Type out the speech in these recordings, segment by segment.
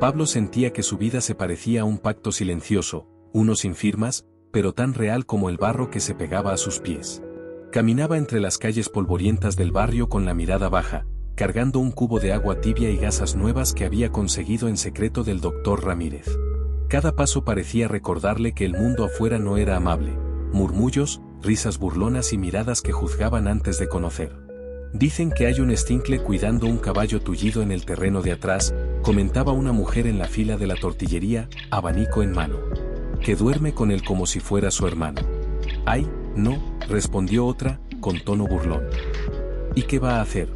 Pablo sentía que su vida se parecía a un pacto silencioso, uno sin firmas, pero tan real como el barro que se pegaba a sus pies. Caminaba entre las calles polvorientas del barrio con la mirada baja, cargando un cubo de agua tibia y gasas nuevas que había conseguido en secreto del doctor Ramírez. Cada paso parecía recordarle que el mundo afuera no era amable. Murmullos, risas burlonas y miradas que juzgaban antes de conocer. Dicen que hay un estincle cuidando un caballo tullido en el terreno de atrás, comentaba una mujer en la fila de la tortillería, abanico en mano. Que duerme con él como si fuera su hermano. Ay, no, respondió otra, con tono burlón. ¿Y qué va a hacer?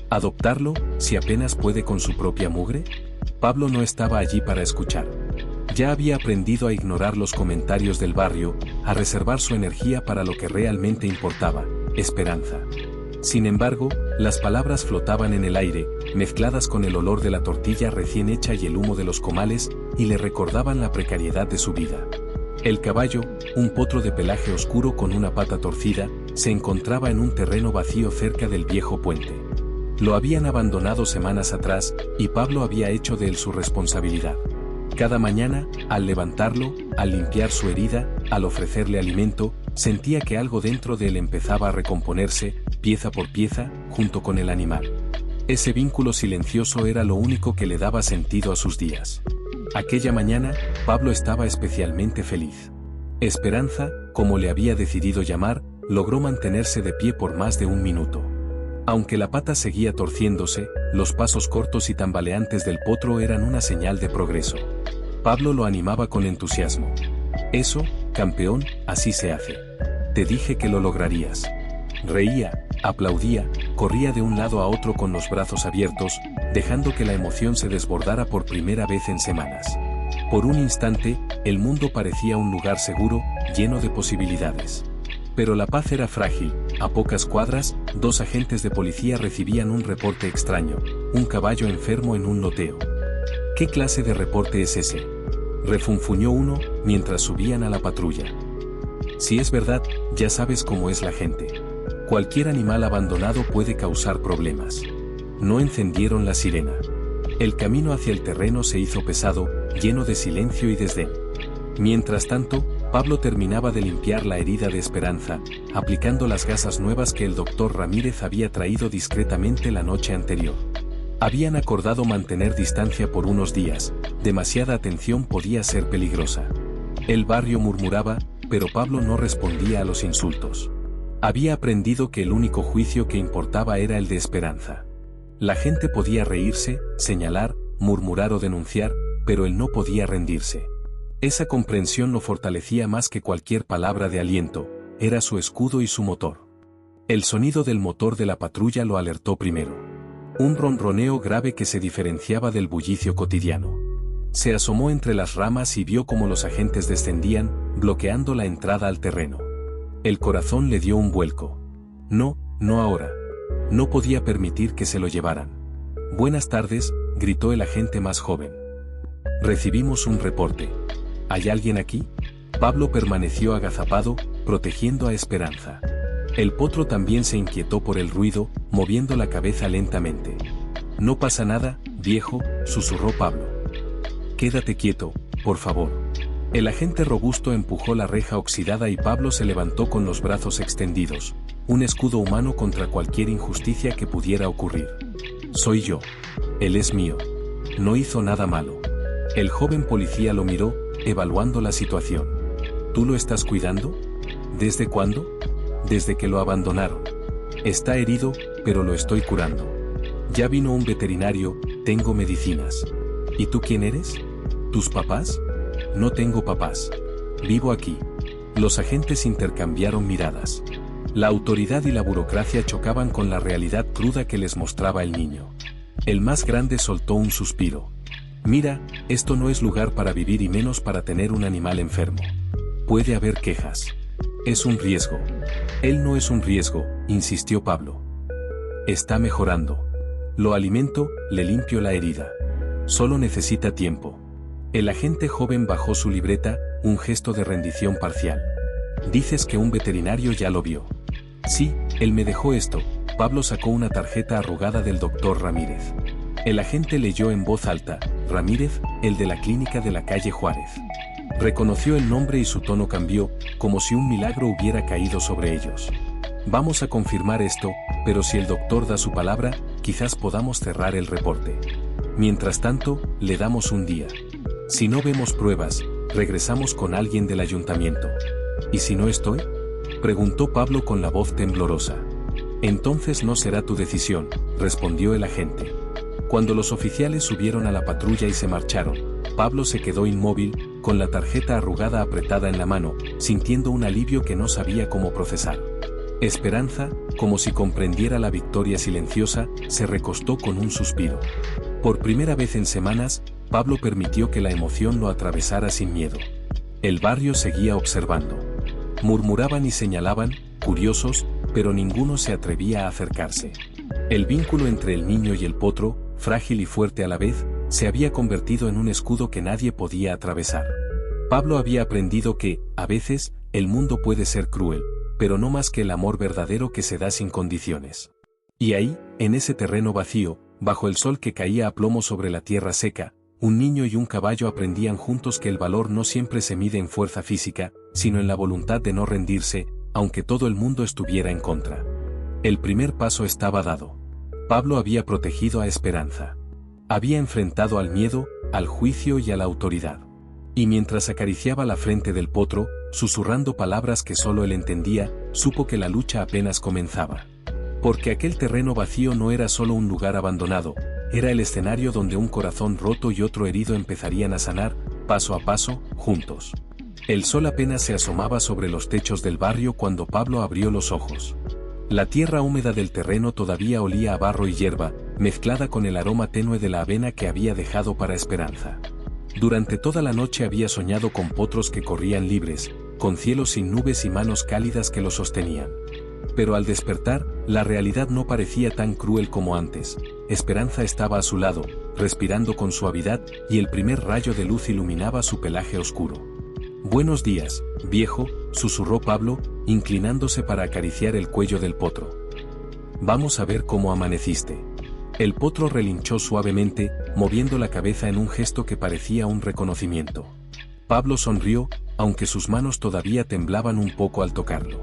¿Adoptarlo, si apenas puede con su propia mugre? Pablo no estaba allí para escuchar. Ya había aprendido a ignorar los comentarios del barrio, a reservar su energía para lo que realmente importaba, esperanza. Sin embargo, las palabras flotaban en el aire, mezcladas con el olor de la tortilla recién hecha y el humo de los comales, y le recordaban la precariedad de su vida. El caballo, un potro de pelaje oscuro con una pata torcida, se encontraba en un terreno vacío cerca del viejo puente. Lo habían abandonado semanas atrás, y Pablo había hecho de él su responsabilidad. Cada mañana, al levantarlo, al limpiar su herida, al ofrecerle alimento, sentía que algo dentro de él empezaba a recomponerse, pieza por pieza, junto con el animal. Ese vínculo silencioso era lo único que le daba sentido a sus días. Aquella mañana, Pablo estaba especialmente feliz. Esperanza, como le había decidido llamar, logró mantenerse de pie por más de un minuto. Aunque la pata seguía torciéndose, los pasos cortos y tambaleantes del potro eran una señal de progreso. Pablo lo animaba con entusiasmo. Eso, campeón, así se hace. Te dije que lo lograrías. Reía, aplaudía, corría de un lado a otro con los brazos abiertos, dejando que la emoción se desbordara por primera vez en semanas. Por un instante, el mundo parecía un lugar seguro, lleno de posibilidades. Pero la paz era frágil. A pocas cuadras, 2 agentes de policía recibían un reporte extraño, un caballo enfermo en un loteo. ¿Qué clase de reporte es ese?, refunfuñó uno, mientras subían a la patrulla. Si es verdad, ya sabes cómo es la gente. Cualquier animal abandonado puede causar problemas. No encendieron la sirena. El camino hacia el terreno se hizo pesado, lleno de silencio y desdén. Mientras tanto, Pablo terminaba de limpiar la herida de Esperanza, aplicando las gasas nuevas que el doctor Ramírez había traído discretamente la noche anterior. Habían acordado mantener distancia por unos días, demasiada atención podía ser peligrosa. El barrio murmuraba, pero Pablo no respondía a los insultos. Había aprendido que el único juicio que importaba era el de Esperanza. La gente podía reírse, señalar, murmurar o denunciar, pero él no podía rendirse. Esa comprensión lo fortalecía más que cualquier palabra de aliento, era su escudo y su motor. El sonido del motor de la patrulla lo alertó primero. Un ronroneo grave que se diferenciaba del bullicio cotidiano. Se asomó entre las ramas y vio cómo los agentes descendían, bloqueando la entrada al terreno. El corazón le dio un vuelco. No, no ahora. No podía permitir que se lo llevaran. Buenas tardes, gritó el agente más joven. Recibimos un reporte. ¿Hay alguien aquí? Pablo permaneció agazapado, protegiendo a Esperanza. El potro también se inquietó por el ruido, moviendo la cabeza lentamente. No pasa nada, viejo, susurró Pablo. Quédate quieto, por favor. El agente robusto empujó la reja oxidada y Pablo se levantó con los brazos extendidos, un escudo humano contra cualquier injusticia que pudiera ocurrir. Soy yo. Él es mío. No hizo nada malo. El joven policía lo miró, evaluando la situación. ¿Tú lo estás cuidando? ¿Desde cuándo? Desde que lo abandonaron. Está herido, pero lo estoy curando. Ya vino un veterinario, tengo medicinas. ¿Y tú quién eres? ¿Tus papás? No tengo papás. Vivo aquí. Los agentes intercambiaron miradas. La autoridad y la burocracia chocaban con la realidad cruda que les mostraba el niño. El más grande soltó un suspiro. Mira, esto no es lugar para vivir y menos para tener un animal enfermo. Puede haber quejas. Es un riesgo. Él no es un riesgo, insistió Pablo. Está mejorando. Lo alimento, le limpio la herida. Solo necesita tiempo. El agente joven bajó su libreta, un gesto de rendición parcial. Dices que un veterinario ya lo vio. Sí, él me dejó esto. Pablo sacó una tarjeta arrugada del doctor Ramírez. El agente leyó en voz alta, Ramírez, el de la clínica de la calle Juárez. Reconoció el nombre y su tono cambió, como si un milagro hubiera caído sobre ellos. Vamos a confirmar esto, pero si el doctor da su palabra, quizás podamos cerrar el reporte. Mientras tanto, le damos un día. Si no vemos pruebas, regresamos con alguien del ayuntamiento. ¿Y si no estoy?, preguntó Pablo con la voz temblorosa. Entonces no será tu decisión, respondió el agente. Cuando los oficiales subieron a la patrulla y se marcharon, Pablo se quedó inmóvil, con la tarjeta arrugada apretada en la mano, sintiendo un alivio que no sabía cómo procesar. Esperanza, como si comprendiera la victoria silenciosa, se recostó con un suspiro. Por primera vez en semanas, Pablo permitió que la emoción lo atravesara sin miedo. El barrio seguía observando. Murmuraban y señalaban, curiosos, pero ninguno se atrevía a acercarse. El vínculo entre el niño y el potro, frágil y fuerte a la vez, se había convertido en un escudo que nadie podía atravesar. Pablo había aprendido que, a veces, el mundo puede ser cruel, pero no más que el amor verdadero que se da sin condiciones. Y ahí, en ese terreno vacío, bajo el sol que caía a plomo sobre la tierra seca, un niño y un caballo aprendían juntos que el valor no siempre se mide en fuerza física, sino en la voluntad de no rendirse, aunque todo el mundo estuviera en contra. El primer paso estaba dado. Pablo había protegido a Esperanza. Había enfrentado al miedo, al juicio y a la autoridad. Y mientras acariciaba la frente del potro, susurrando palabras que solo él entendía, supo que la lucha apenas comenzaba. Porque aquel terreno vacío no era solo un lugar abandonado, era el escenario donde un corazón roto y otro herido empezarían a sanar, paso a paso, juntos. El sol apenas se asomaba sobre los techos del barrio cuando Pablo abrió los ojos. La tierra húmeda del terreno todavía olía a barro y hierba, mezclada con el aroma tenue de la avena que había dejado para Esperanza. Durante toda la noche había soñado con potros que corrían libres, con cielos sin nubes y manos cálidas que los sostenían. Pero al despertar, la realidad no parecía tan cruel como antes. Esperanza estaba a su lado, respirando con suavidad, y el primer rayo de luz iluminaba su pelaje oscuro. «Buenos días, viejo», susurró Pablo, inclinándose para acariciar el cuello del potro. «Vamos a ver cómo amaneciste». El potro relinchó suavemente, moviendo la cabeza en un gesto que parecía un reconocimiento. Pablo sonrió, aunque sus manos todavía temblaban un poco al tocarlo.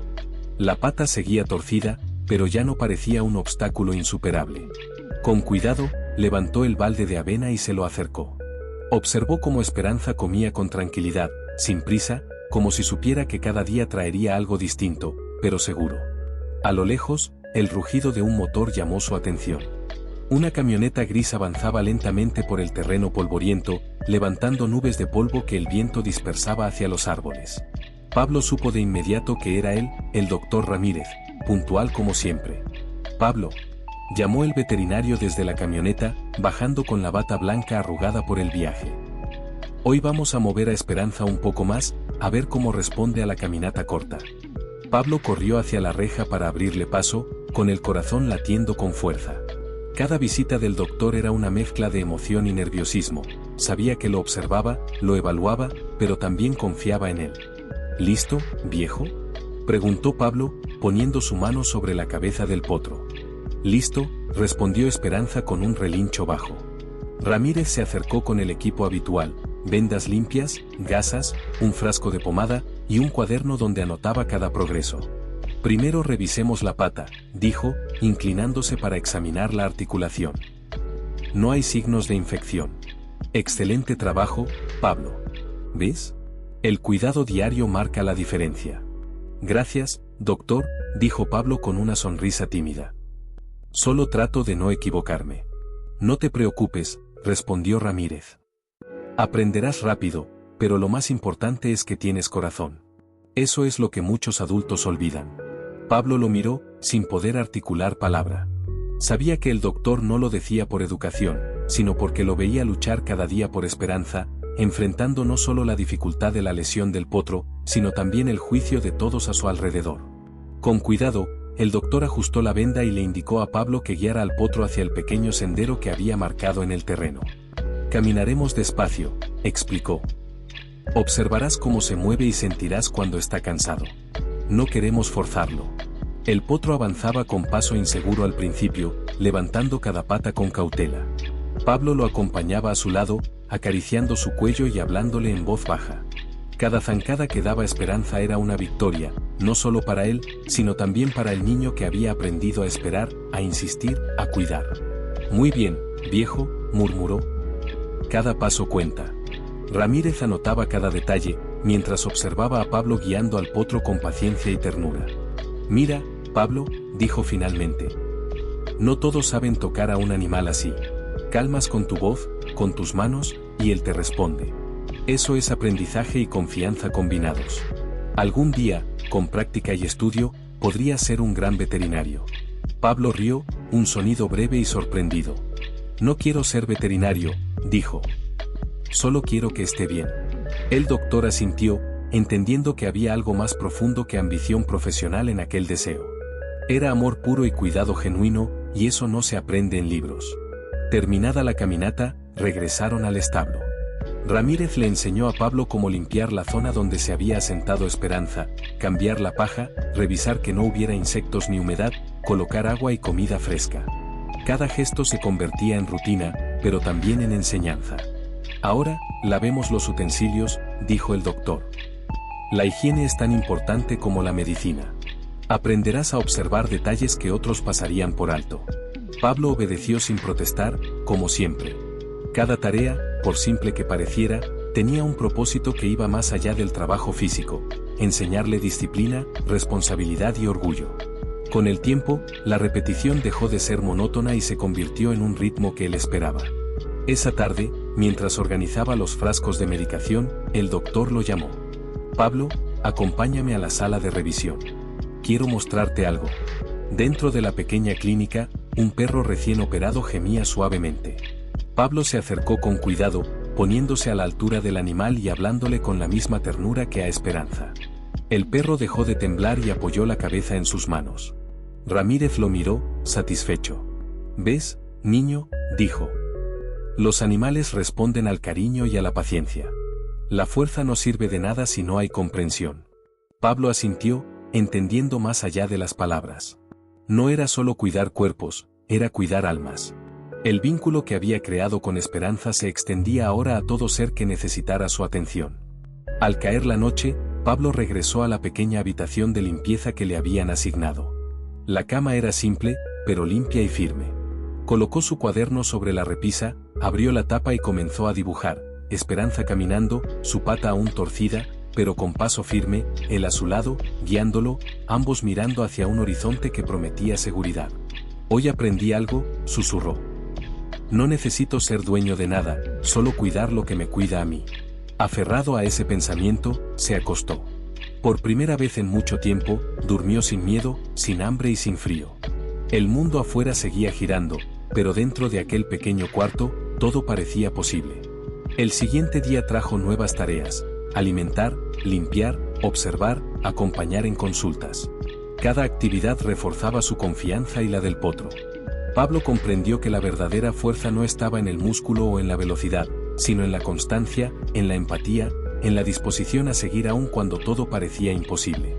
La pata seguía torcida, pero ya no parecía un obstáculo insuperable. Con cuidado, levantó el balde de avena y se lo acercó. Observó cómo Esperanza comía con tranquilidad, sin prisa, como si supiera que cada día traería algo distinto, pero seguro. A lo lejos, el rugido de un motor llamó su atención. Una camioneta gris avanzaba lentamente por el terreno polvoriento, levantando nubes de polvo que el viento dispersaba hacia los árboles. Pablo supo de inmediato que era él, el doctor Ramírez, puntual como siempre. «Pablo», llamó el veterinario desde la camioneta, bajando con la bata blanca arrugada por el viaje. «Hoy vamos a mover a Esperanza un poco más, a ver cómo responde a la caminata corta». Pablo corrió hacia la reja para abrirle paso, con el corazón latiendo con fuerza. Cada visita del doctor era una mezcla de emoción y nerviosismo. Sabía que lo observaba, lo evaluaba, pero también confiaba en él. «¿Listo, viejo?», preguntó Pablo, poniendo su mano sobre la cabeza del potro. «Listo», respondió Esperanza con un relincho bajo. Ramírez se acercó con el equipo habitual, vendas limpias, gasas, un frasco de pomada, y un cuaderno donde anotaba cada progreso. «Primero revisemos la pata», dijo, inclinándose para examinar la articulación. «No hay signos de infección. Excelente trabajo, Pablo. ¿Ves? El cuidado diario marca la diferencia». «Gracias, doctor», dijo Pablo con una sonrisa tímida. «Solo trato de no equivocarme». «No te preocupes», respondió Ramírez. «Aprenderás rápido, pero lo más importante es que tienes corazón. Eso es lo que muchos adultos olvidan». Pablo lo miró, sin poder articular palabra. Sabía que el doctor no lo decía por educación, sino porque lo veía luchar cada día por Esperanza, enfrentando no solo la dificultad de la lesión del potro, sino también el juicio de todos a su alrededor. Con cuidado, el doctor ajustó la venda y le indicó a Pablo que guiara al potro hacia el pequeño sendero que había marcado en el terreno. «Caminaremos despacio», explicó. «Observarás cómo se mueve y sentirás cuando está cansado. No queremos forzarlo». El potro avanzaba con paso inseguro al principio, levantando cada pata con cautela. Pablo lo acompañaba a su lado, acariciando su cuello y hablándole en voz baja. Cada zancada que daba Esperanza era una victoria, no solo para él, sino también para el niño que había aprendido a esperar, a insistir, a cuidar. Muy bien, viejo, murmuró. Cada paso cuenta. Ramírez anotaba cada detalle, mientras observaba a Pablo guiando al potro con paciencia y ternura. Mira, Pablo, dijo finalmente. No todos saben tocar a un animal así. Calmas con tu voz, con tus manos, y él te responde. Eso es aprendizaje y confianza combinados. Algún día, con práctica y estudio, podrías ser un gran veterinario. Pablo rió, un sonido breve y sorprendido. No quiero ser veterinario, dijo. Solo quiero que esté bien. El doctor asintió, entendiendo que había algo más profundo que ambición profesional en aquel deseo. Era amor puro y cuidado genuino, y eso no se aprende en libros. Terminada la caminata, regresaron al establo. Ramírez le enseñó a Pablo cómo limpiar la zona donde se había asentado Esperanza, cambiar la paja, revisar que no hubiera insectos ni humedad, colocar agua y comida fresca. Cada gesto se convertía en rutina, pero también en enseñanza. Ahora, lavemos los utensilios, dijo el doctor. La higiene es tan importante como la medicina. Aprenderás a observar detalles que otros pasarían por alto. Pablo obedeció sin protestar, como siempre. Cada tarea, por simple que pareciera, tenía un propósito que iba más allá del trabajo físico, enseñarle disciplina, responsabilidad y orgullo. Con el tiempo, la repetición dejó de ser monótona y se convirtió en un ritmo que él esperaba. Esa tarde, mientras organizaba los frascos de medicación, el doctor lo llamó. Pablo, acompáñame a la sala de revisión. Quiero mostrarte algo. Dentro de la pequeña clínica, un perro recién operado gemía suavemente. Pablo se acercó con cuidado, poniéndose a la altura del animal y hablándole con la misma ternura que a Esperanza. El perro dejó de temblar y apoyó la cabeza en sus manos. Ramírez lo miró, satisfecho. ¿Ves, niño?, dijo. Los animales responden al cariño y a la paciencia. La fuerza no sirve de nada si no hay comprensión. Pablo asintió, entendiendo más allá de las palabras. No era solo cuidar cuerpos, era cuidar almas. El vínculo que había creado con Esperanza se extendía ahora a todo ser que necesitara su atención. Al caer la noche, Pablo regresó a la pequeña habitación de limpieza que le habían asignado. La cama era simple, pero limpia y firme. Colocó su cuaderno sobre la repisa, abrió la tapa y comenzó a dibujar, Esperanza caminando, su pata aún torcida, pero con paso firme, él a su lado, guiándolo, ambos mirando hacia un horizonte que prometía seguridad. Hoy aprendí algo, susurró. No necesito ser dueño de nada, solo cuidar lo que me cuida a mí. Aferrado a ese pensamiento, se acostó. Por primera vez en mucho tiempo, durmió sin miedo, sin hambre y sin frío. El mundo afuera seguía girando, pero dentro de aquel pequeño cuarto, todo parecía posible. El siguiente día trajo nuevas tareas: alimentar, limpiar, observar, acompañar en consultas. Cada actividad reforzaba su confianza y la del potro. Pablo comprendió que la verdadera fuerza no estaba en el músculo o en la velocidad, sino en la constancia, en la empatía, en la disposición a seguir aun cuando todo parecía imposible.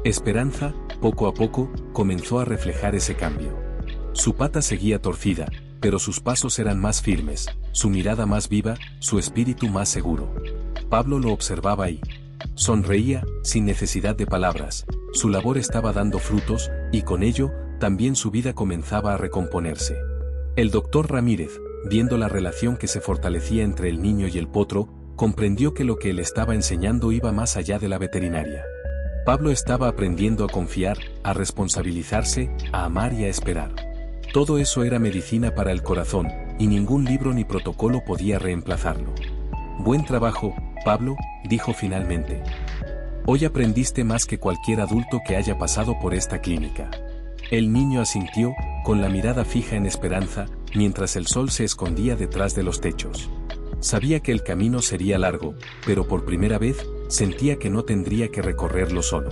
Esperanza, poco a poco, comenzó a reflejar ese cambio. Su pata seguía torcida, pero sus pasos eran más firmes, su mirada más viva, su espíritu más seguro. Pablo lo observaba y sonreía, sin necesidad de palabras. Su labor estaba dando frutos, y con ello, también su vida comenzaba a recomponerse. El doctor Ramírez, viendo la relación que se fortalecía entre el niño y el potro, comprendió que lo que él estaba enseñando iba más allá de la veterinaria. Pablo estaba aprendiendo a confiar, a responsabilizarse, a amar y a esperar. Todo eso era medicina para el corazón, y ningún libro ni protocolo podía reemplazarlo. Buen trabajo, Pablo, dijo finalmente. Hoy aprendiste más que cualquier adulto que haya pasado por esta clínica. El niño asintió, con la mirada fija en Esperanza, mientras el sol se escondía detrás de los techos. Sabía que el camino sería largo, pero por primera vez, sentía que no tendría que recorrerlo solo.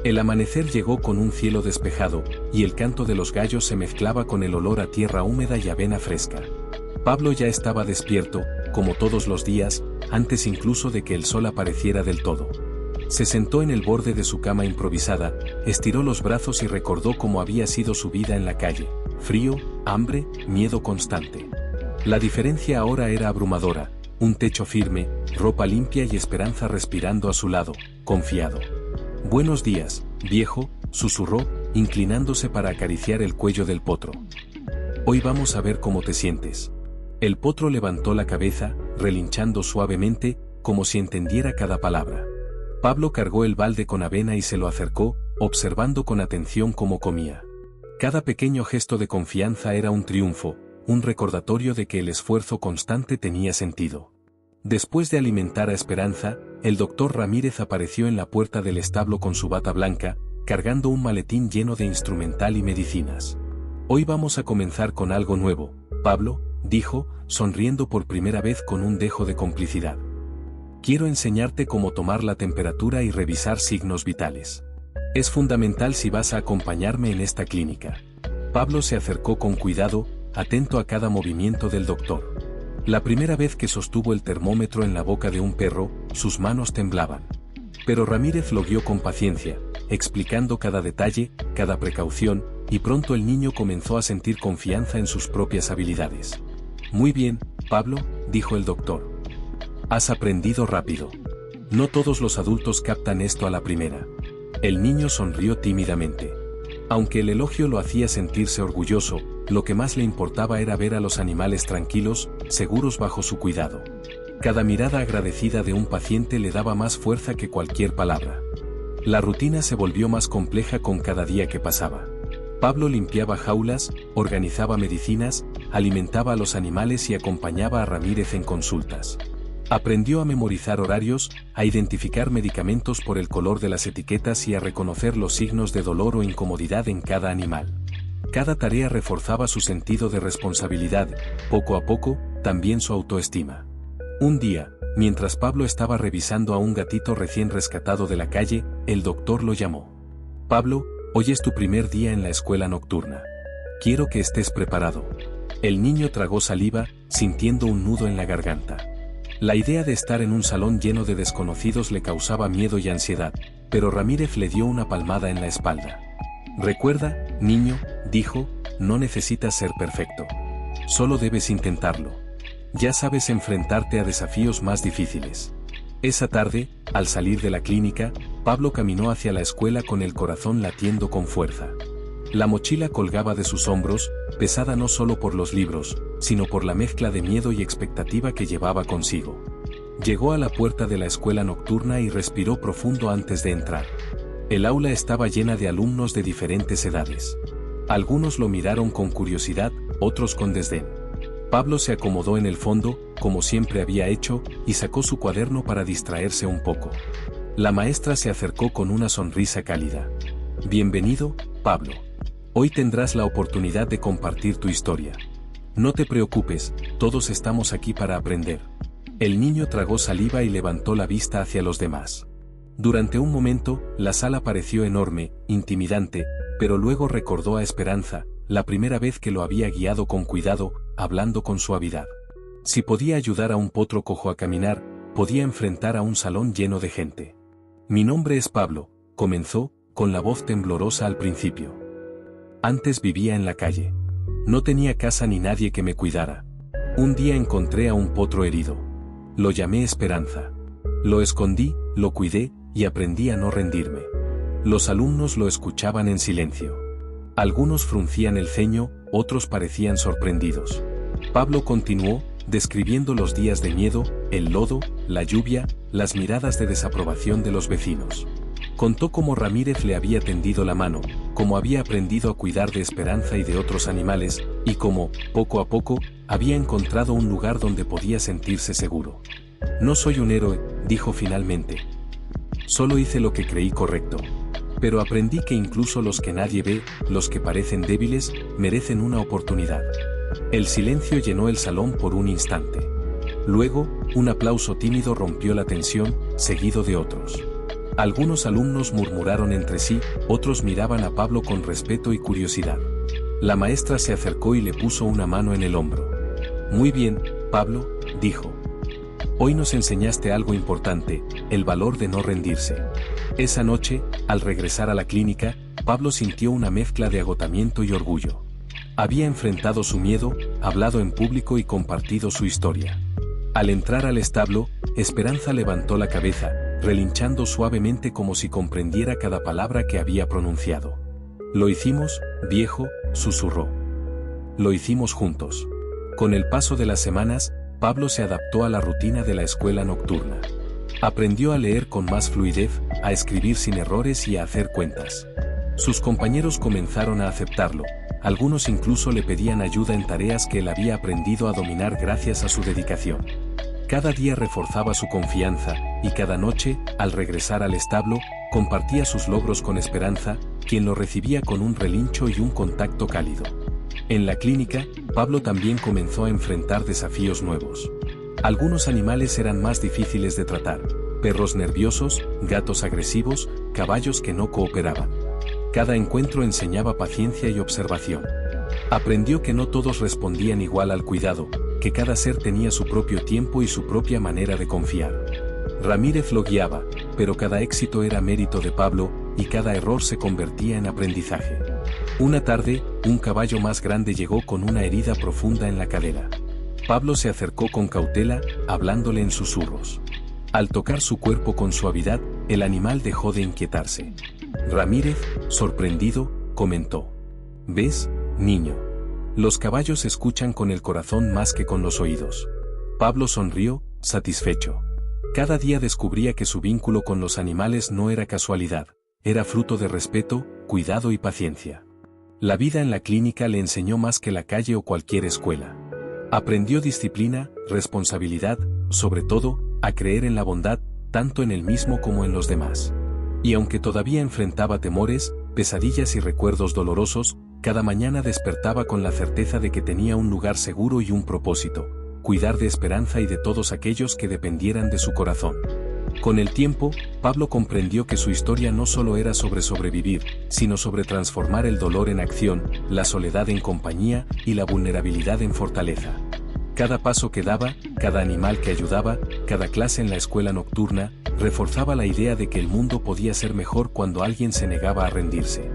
El amanecer llegó con un cielo despejado, y el canto de los gallos se mezclaba con el olor a tierra húmeda y avena fresca. Pablo ya estaba despierto, como todos los días, antes incluso de que el sol apareciera del todo. Se sentó en el borde de su cama improvisada, estiró los brazos y recordó cómo había sido su vida en la calle: frío, hambre, miedo constante. La diferencia ahora era abrumadora: un techo firme, ropa limpia y esperanza respirando a su lado, confiado. «Buenos días, viejo», susurró, inclinándose para acariciar el cuello del potro. «Hoy vamos a ver cómo te sientes». El potro levantó la cabeza, relinchando suavemente, como si entendiera cada palabra. Pablo cargó el balde con avena y se lo acercó, observando con atención cómo comía. Cada pequeño gesto de confianza era un triunfo, un recordatorio de que el esfuerzo constante tenía sentido. Después de alimentar a Esperanza, el doctor Ramírez apareció en la puerta del establo con su bata blanca, cargando un maletín lleno de instrumental y medicinas. «Hoy vamos a comenzar con algo nuevo, Pablo», dijo, sonriendo por primera vez con un dejo de complicidad. «Quiero enseñarte cómo tomar la temperatura y revisar signos vitales. Es fundamental si vas a acompañarme en esta clínica». Pablo se acercó con cuidado, atento a cada movimiento del doctor. La primera vez que sostuvo el termómetro en la boca de un perro, sus manos temblaban. Pero Ramírez lo guió con paciencia, explicando cada detalle, cada precaución, y pronto el niño comenzó a sentir confianza en sus propias habilidades. «Muy bien, Pablo», dijo el doctor. «Has aprendido rápido. No todos los adultos captan esto a la primera». El niño sonrió tímidamente. Aunque el elogio lo hacía sentirse orgulloso, lo que más le importaba era ver a los animales tranquilos, seguros bajo su cuidado. Cada mirada agradecida de un paciente le daba más fuerza que cualquier palabra. La rutina se volvió más compleja con cada día que pasaba. Pablo limpiaba jaulas, organizaba medicinas, alimentaba a los animales y acompañaba a Ramírez en consultas. Aprendió a memorizar horarios, a identificar medicamentos por el color de las etiquetas y a reconocer los signos de dolor o incomodidad en cada animal. Cada tarea reforzaba su sentido de responsabilidad, poco a poco, también su autoestima. Un día, mientras Pablo estaba revisando a un gatito recién rescatado de la calle, el doctor lo llamó. «Pablo, hoy es tu primer día en la escuela nocturna. Quiero que estés preparado». El niño tragó saliva, sintiendo un nudo en la garganta. La idea de estar en un salón lleno de desconocidos le causaba miedo y ansiedad, pero Ramírez le dio una palmada en la espalda. «Recuerda, niño», dijo, «no necesitas ser perfecto. Solo debes intentarlo. Ya sabes enfrentarte a desafíos más difíciles». Esa tarde, al salir de la clínica, Pablo caminó hacia la escuela con el corazón latiendo con fuerza. La mochila colgaba de sus hombros, pesada no solo por los libros, sino por la mezcla de miedo y expectativa que llevaba consigo. Llegó a la puerta de la escuela nocturna y respiró profundo antes de entrar. El aula estaba llena de alumnos de diferentes edades. Algunos lo miraron con curiosidad, otros con desdén. Pablo se acomodó en el fondo, como siempre había hecho, y sacó su cuaderno para distraerse un poco. La maestra se acercó con una sonrisa cálida. «Bienvenido, Pablo. Hoy tendrás la oportunidad de compartir tu historia. No te preocupes, todos estamos aquí para aprender». El niño tragó saliva y levantó la vista hacia los demás. Durante un momento, la sala pareció enorme, intimidante, pero luego recordó a Esperanza, la primera vez que lo había guiado con cuidado, hablando con suavidad. Si podía ayudar a un potro cojo a caminar, podía enfrentar a un salón lleno de gente. «Mi nombre es Pablo», comenzó, con la voz temblorosa al principio. «Antes vivía en la calle. No tenía casa ni nadie que me cuidara. Un día encontré a un potro herido. Lo llamé Esperanza. Lo escondí, lo cuidé, y aprendí a no rendirme». Los alumnos lo escuchaban en silencio. Algunos fruncían el ceño, otros parecían sorprendidos. Pablo continuó, describiendo los días de miedo, el lodo, la lluvia, las miradas de desaprobación de los vecinos. Contó cómo Ramírez le había tendido la mano, cómo había aprendido a cuidar de Esperanza y de otros animales, y cómo, poco a poco, había encontrado un lugar donde podía sentirse seguro. «No soy un héroe», dijo finalmente. «Solo hice lo que creí correcto. Pero aprendí que incluso los que nadie ve, los que parecen débiles, merecen una oportunidad». El silencio llenó el salón por un instante. Luego, un aplauso tímido rompió la tensión, seguido de otros. Algunos alumnos murmuraron entre sí, otros miraban a Pablo con respeto y curiosidad. La maestra se acercó y le puso una mano en el hombro. «Muy bien, Pablo», dijo. «Hoy nos enseñaste algo importante, el valor de no rendirse». Esa noche, al regresar a la clínica, Pablo sintió una mezcla de agotamiento y orgullo. Había enfrentado su miedo, hablado en público y compartido su historia. Al entrar al establo, Esperanza levantó la cabeza, relinchando suavemente como si comprendiera cada palabra que había pronunciado. «Lo hicimos, viejo», susurró. «Lo hicimos juntos». Con el paso de las semanas, Pablo se adaptó a la rutina de la escuela nocturna. Aprendió a leer con más fluidez, a escribir sin errores y a hacer cuentas. Sus compañeros comenzaron a aceptarlo, algunos incluso le pedían ayuda en tareas que él había aprendido a dominar gracias a su dedicación. Cada día reforzaba su confianza, y cada noche, al regresar al establo, compartía sus logros con Esperanza, quien lo recibía con un relincho y un contacto cálido. En la clínica, Pablo también comenzó a enfrentar desafíos nuevos. Algunos animales eran más difíciles de tratar: perros nerviosos, gatos agresivos, caballos que no cooperaban. Cada encuentro enseñaba paciencia y observación. Aprendió que no todos respondían igual al cuidado, que cada ser tenía su propio tiempo y su propia manera de confiar. Ramírez lo guiaba, pero cada éxito era mérito de Pablo, y cada error se convertía en aprendizaje. Una tarde, un caballo más grande llegó con una herida profunda en la cadera. Pablo se acercó con cautela, hablándole en susurros. Al tocar su cuerpo con suavidad, el animal dejó de inquietarse. Ramírez, sorprendido, comentó: «¿Ves, niño? Los caballos escuchan con el corazón más que con los oídos». Pablo sonrió, satisfecho. Cada día descubría que su vínculo con los animales no era casualidad, era fruto de respeto, cuidado y paciencia. La vida en la clínica le enseñó más que la calle o cualquier escuela. Aprendió disciplina, responsabilidad, sobre todo, a creer en la bondad, tanto en él mismo como en los demás. Y aunque todavía enfrentaba temores, pesadillas y recuerdos dolorosos, cada mañana despertaba con la certeza de que tenía un lugar seguro y un propósito: cuidar de Esperanza y de todos aquellos que dependieran de su corazón. Con el tiempo, Pablo comprendió que su historia no solo era sobre sobrevivir, sino sobre transformar el dolor en acción, la soledad en compañía y la vulnerabilidad en fortaleza. Cada paso que daba, cada animal que ayudaba, cada clase en la escuela nocturna, reforzaba la idea de que el mundo podía ser mejor cuando alguien se negaba a rendirse.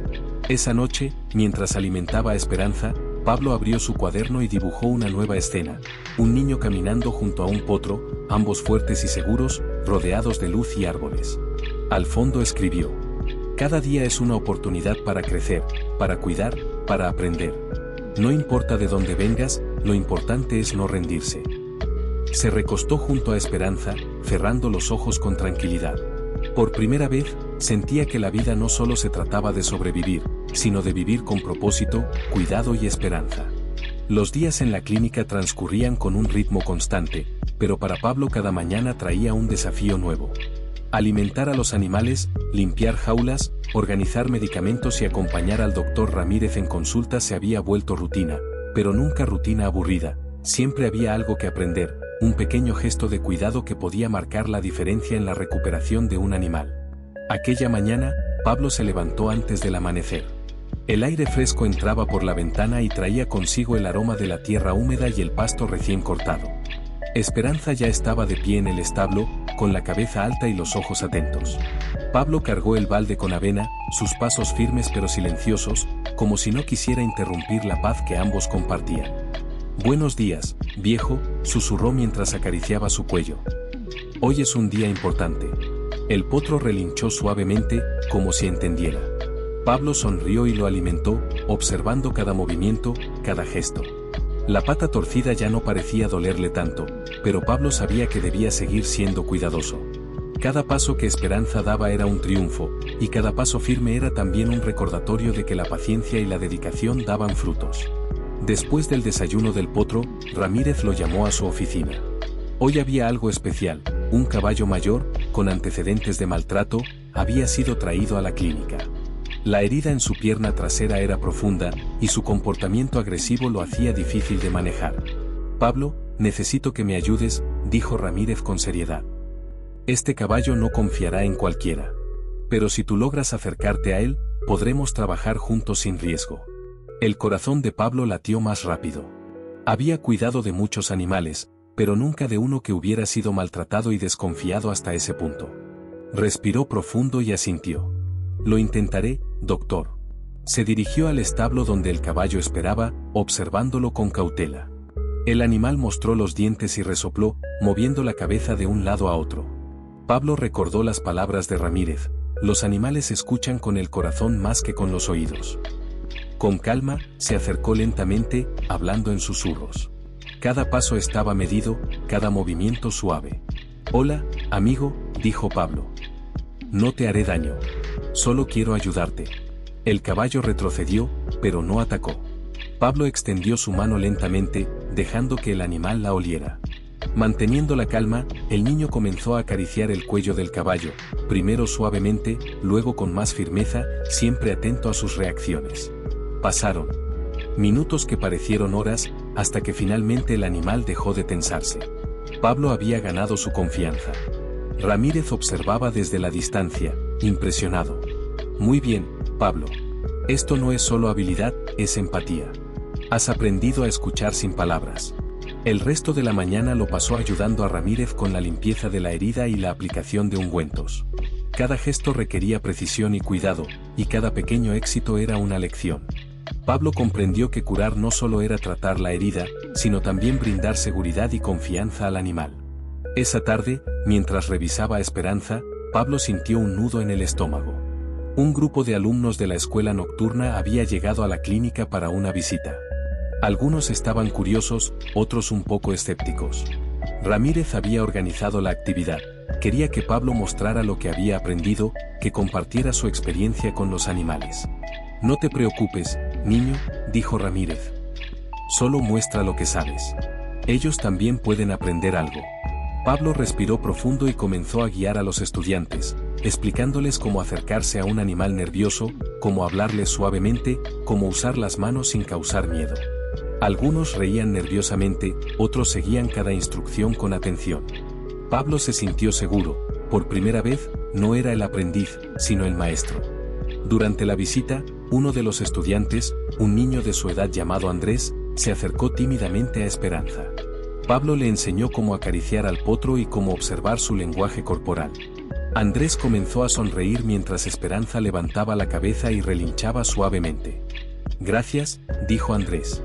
Esa noche, mientras alimentaba a Esperanza, Pablo abrió su cuaderno y dibujó una nueva escena: un niño caminando junto a un potro, ambos fuertes y seguros, rodeados de luz y árboles. Al fondo escribió: «Cada día es una oportunidad para crecer, para cuidar, para aprender. No importa de dónde vengas, lo importante es no rendirse». Se recostó junto a Esperanza, cerrando los ojos con tranquilidad. Por primera vez, sentía que la vida no solo se trataba de sobrevivir, sino de vivir con propósito, cuidado y esperanza. Los días en la clínica transcurrían con un ritmo constante, pero para Pablo cada mañana traía un desafío nuevo. Alimentar a los animales, limpiar jaulas, organizar medicamentos y acompañar al doctor Ramírez en consultas se había vuelto rutina, pero nunca rutina aburrida. Siempre había algo que aprender, un pequeño gesto de cuidado que podía marcar la diferencia en la recuperación de un animal. Aquella mañana, Pablo se levantó antes del amanecer. El aire fresco entraba por la ventana y traía consigo el aroma de la tierra húmeda y el pasto recién cortado. Esperanza ya estaba de pie en el establo, con la cabeza alta y los ojos atentos. Pablo cargó el balde con avena, sus pasos firmes pero silenciosos, como si no quisiera interrumpir la paz que ambos compartían. «Buenos días, viejo», susurró mientras acariciaba su cuello. «Hoy es un día importante». El potro relinchó suavemente, como si entendiera. Pablo sonrió y lo alimentó, observando cada movimiento, cada gesto. La pata torcida ya no parecía dolerle tanto, pero Pablo sabía que debía seguir siendo cuidadoso. Cada paso que Esperanza daba era un triunfo, y cada paso firme era también un recordatorio de que la paciencia y la dedicación daban frutos. Después del desayuno del potro, Ramírez lo llamó a su oficina. Hoy había algo especial: un caballo mayor, con antecedentes de maltrato, había sido traído a la clínica. La herida en su pierna trasera era profunda, y su comportamiento agresivo lo hacía difícil de manejar. «Pablo, necesito que me ayudes», dijo Ramírez con seriedad. «Este caballo no confiará en cualquiera. Pero si tú logras acercarte a él, podremos trabajar juntos sin riesgo». El corazón de Pablo latió más rápido. Había cuidado de muchos animales, pero nunca de uno que hubiera sido maltratado y desconfiado hasta ese punto. Respiró profundo y asintió. «Lo intentaré, doctor». Se dirigió al establo donde el caballo esperaba, observándolo con cautela. El animal mostró los dientes y resopló, moviendo la cabeza de un lado a otro. Pablo recordó las palabras de Ramírez: los animales escuchan con el corazón más que con los oídos. Con calma, se acercó lentamente, hablando en susurros. Cada paso estaba medido, cada movimiento suave. «Hola, amigo», dijo Pablo. «No te haré daño. Solo quiero ayudarte». El caballo retrocedió, pero no atacó. Pablo extendió su mano lentamente, dejando que el animal la oliera. Manteniendo la calma, el niño comenzó a acariciar el cuello del caballo, primero suavemente, luego con más firmeza, siempre atento a sus reacciones. Pasaron minutos que parecieron horas, hasta que finalmente el animal dejó de tensarse. Pablo había ganado su confianza. Ramírez observaba desde la distancia, impresionado. «Muy bien, Pablo. Esto no es solo habilidad, es empatía. Has aprendido a escuchar sin palabras». El resto de la mañana lo pasó ayudando a Ramírez con la limpieza de la herida y la aplicación de ungüentos. Cada gesto requería precisión y cuidado, y cada pequeño éxito era una lección. Pablo comprendió que curar no solo era tratar la herida, sino también brindar seguridad y confianza al animal. Esa tarde, mientras revisaba a Esperanza, Pablo sintió un nudo en el estómago. Un grupo de alumnos de la escuela nocturna había llegado a la clínica para una visita. Algunos estaban curiosos, otros un poco escépticos. Ramírez había organizado la actividad. Quería que Pablo mostrara lo que había aprendido, que compartiera su experiencia con los animales. «No te preocupes, niño», dijo Ramírez. «Solo muestra lo que sabes. Ellos también pueden aprender algo». Pablo respiró profundo y comenzó a guiar a los estudiantes, explicándoles cómo acercarse a un animal nervioso, cómo hablarles suavemente, cómo usar las manos sin causar miedo. Algunos reían nerviosamente, otros seguían cada instrucción con atención. Pablo se sintió seguro. Por primera vez, no era el aprendiz, sino el maestro. Durante la visita, uno de los estudiantes, un niño de su edad llamado Andrés, se acercó tímidamente a Esperanza. Pablo le enseñó cómo acariciar al potro y cómo observar su lenguaje corporal. Andrés comenzó a sonreír mientras Esperanza levantaba la cabeza y relinchaba suavemente. «Gracias», dijo Andrés.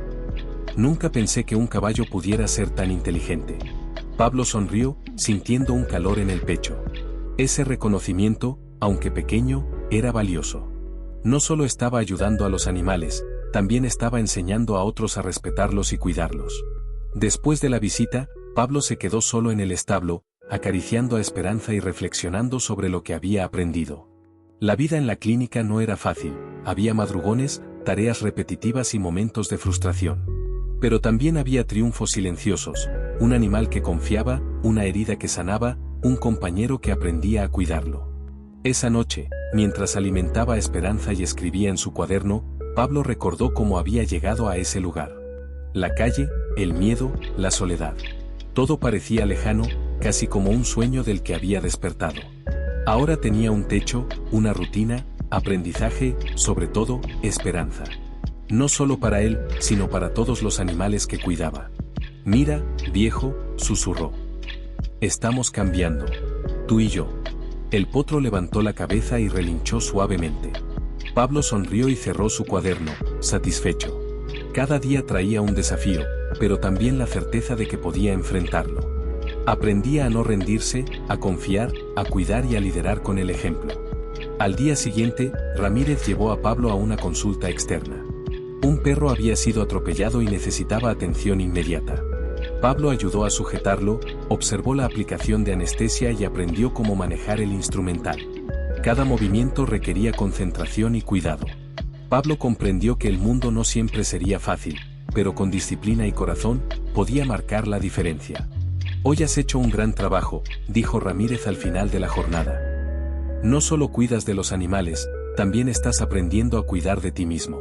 «Nunca pensé que un caballo pudiera ser tan inteligente». Pablo sonrió, sintiendo un calor en el pecho. Ese reconocimiento, aunque pequeño, era valioso. No solo estaba ayudando a los animales, también estaba enseñando a otros a respetarlos y cuidarlos. Después de la visita, Pablo se quedó solo en el establo, acariciando a Esperanza y reflexionando sobre lo que había aprendido. La vida en la clínica no era fácil, había madrugones, tareas repetitivas y momentos de frustración. Pero también había triunfos silenciosos, un animal que confiaba, una herida que sanaba, un compañero que aprendía a cuidarlo. Esa noche, mientras alimentaba a Esperanza y escribía en su cuaderno, Pablo recordó cómo había llegado a ese lugar. La calle, el miedo, la soledad. Todo parecía lejano, casi como un sueño del que había despertado. Ahora tenía un techo, una rutina, aprendizaje, sobre todo, esperanza. No solo para él, sino para todos los animales que cuidaba. «Mira, viejo», susurró. «Estamos cambiando. Tú y yo». El potro levantó la cabeza y relinchó suavemente. Pablo sonrió y cerró su cuaderno, satisfecho. Cada día traía un desafío, pero también la certeza de que podía enfrentarlo. Aprendía a no rendirse, a confiar, a cuidar y a liderar con el ejemplo. Al día siguiente, Ramírez llevó a Pablo a una consulta externa. Un perro había sido atropellado y necesitaba atención inmediata. Pablo ayudó a sujetarlo, observó la aplicación de anestesia y aprendió cómo manejar el instrumental. Cada movimiento requería concentración y cuidado. Pablo comprendió que el mundo no siempre sería fácil, pero con disciplina y corazón, podía marcar la diferencia. «Hoy has hecho un gran trabajo», dijo Ramírez al final de la jornada. «No solo cuidas de los animales, también estás aprendiendo a cuidar de ti mismo».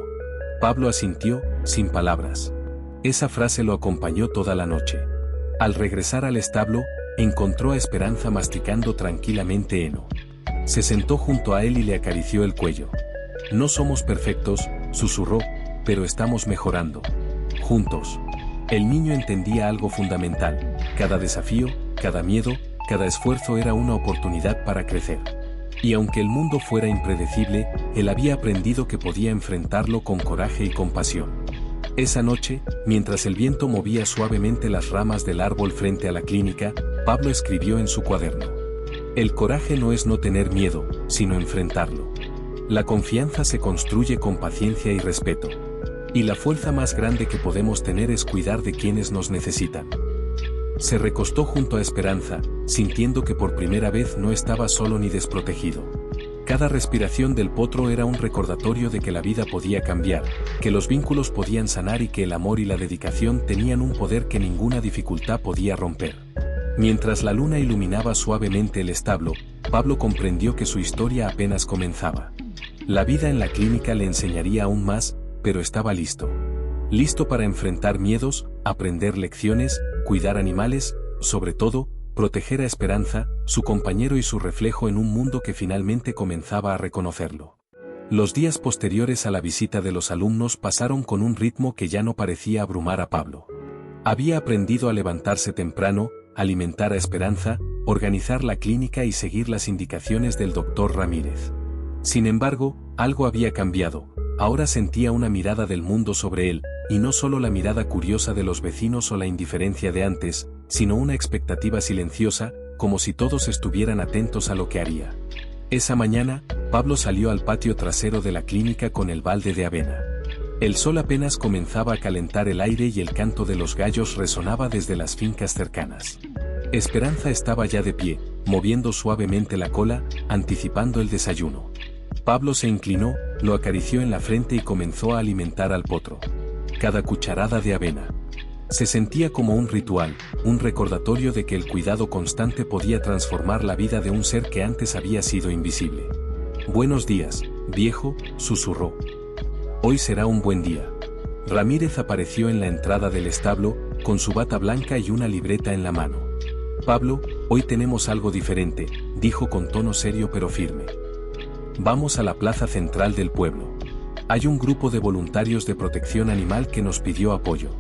Pablo asintió, sin palabras. Esa frase lo acompañó toda la noche. Al regresar al establo, encontró a Esperanza masticando tranquilamente heno. Se sentó junto a él y le acarició el cuello. «No somos perfectos», susurró, «pero estamos mejorando. Juntos». El niño entendía algo fundamental: cada desafío, cada miedo, cada esfuerzo era una oportunidad para crecer. Y aunque el mundo fuera impredecible, él había aprendido que podía enfrentarlo con coraje y compasión. Esa noche, mientras el viento movía suavemente las ramas del árbol frente a la clínica, Pablo escribió en su cuaderno: el coraje no es no tener miedo, sino enfrentarlo. La confianza se construye con paciencia y respeto. Y la fuerza más grande que podemos tener es cuidar de quienes nos necesitan. Se recostó junto a Esperanza, sintiendo que por primera vez no estaba solo ni desprotegido. Cada respiración del potro era un recordatorio de que la vida podía cambiar, que los vínculos podían sanar y que el amor y la dedicación tenían un poder que ninguna dificultad podía romper. Mientras la luna iluminaba suavemente el establo, Pablo comprendió que su historia apenas comenzaba. La vida en la clínica le enseñaría aún más, pero estaba listo. Listo para enfrentar miedos, aprender lecciones, cuidar animales, sobre todo, proteger a Esperanza, su compañero y su reflejo en un mundo que finalmente comenzaba a reconocerlo. Los días posteriores a la visita de los alumnos pasaron con un ritmo que ya no parecía abrumar a Pablo. Había aprendido a levantarse temprano, alimentar a Esperanza, organizar la clínica y seguir las indicaciones del doctor Ramírez. Sin embargo, algo había cambiado. Ahora sentía una mirada del mundo sobre él, y no solo la mirada curiosa de los vecinos o la indiferencia de antes, sino una expectativa silenciosa, como si todos estuvieran atentos a lo que haría. Esa mañana, Pablo salió al patio trasero de la clínica con el balde de avena. El sol apenas comenzaba a calentar el aire y el canto de los gallos resonaba desde las fincas cercanas. Esperanza estaba ya de pie, moviendo suavemente la cola, anticipando el desayuno. Pablo se inclinó, lo acarició en la frente y comenzó a alimentar al potro. Cada cucharada de avena. Se sentía como un ritual, un recordatorio de que el cuidado constante podía transformar la vida de un ser que antes había sido invisible. «Buenos días, viejo», susurró. «Hoy será un buen día». Ramírez apareció en la entrada del establo, con su bata blanca y una libreta en la mano. «Pablo, hoy tenemos algo diferente», dijo con tono serio pero firme. «Vamos a la plaza central del pueblo. Hay un grupo de voluntarios de protección animal que nos pidió apoyo.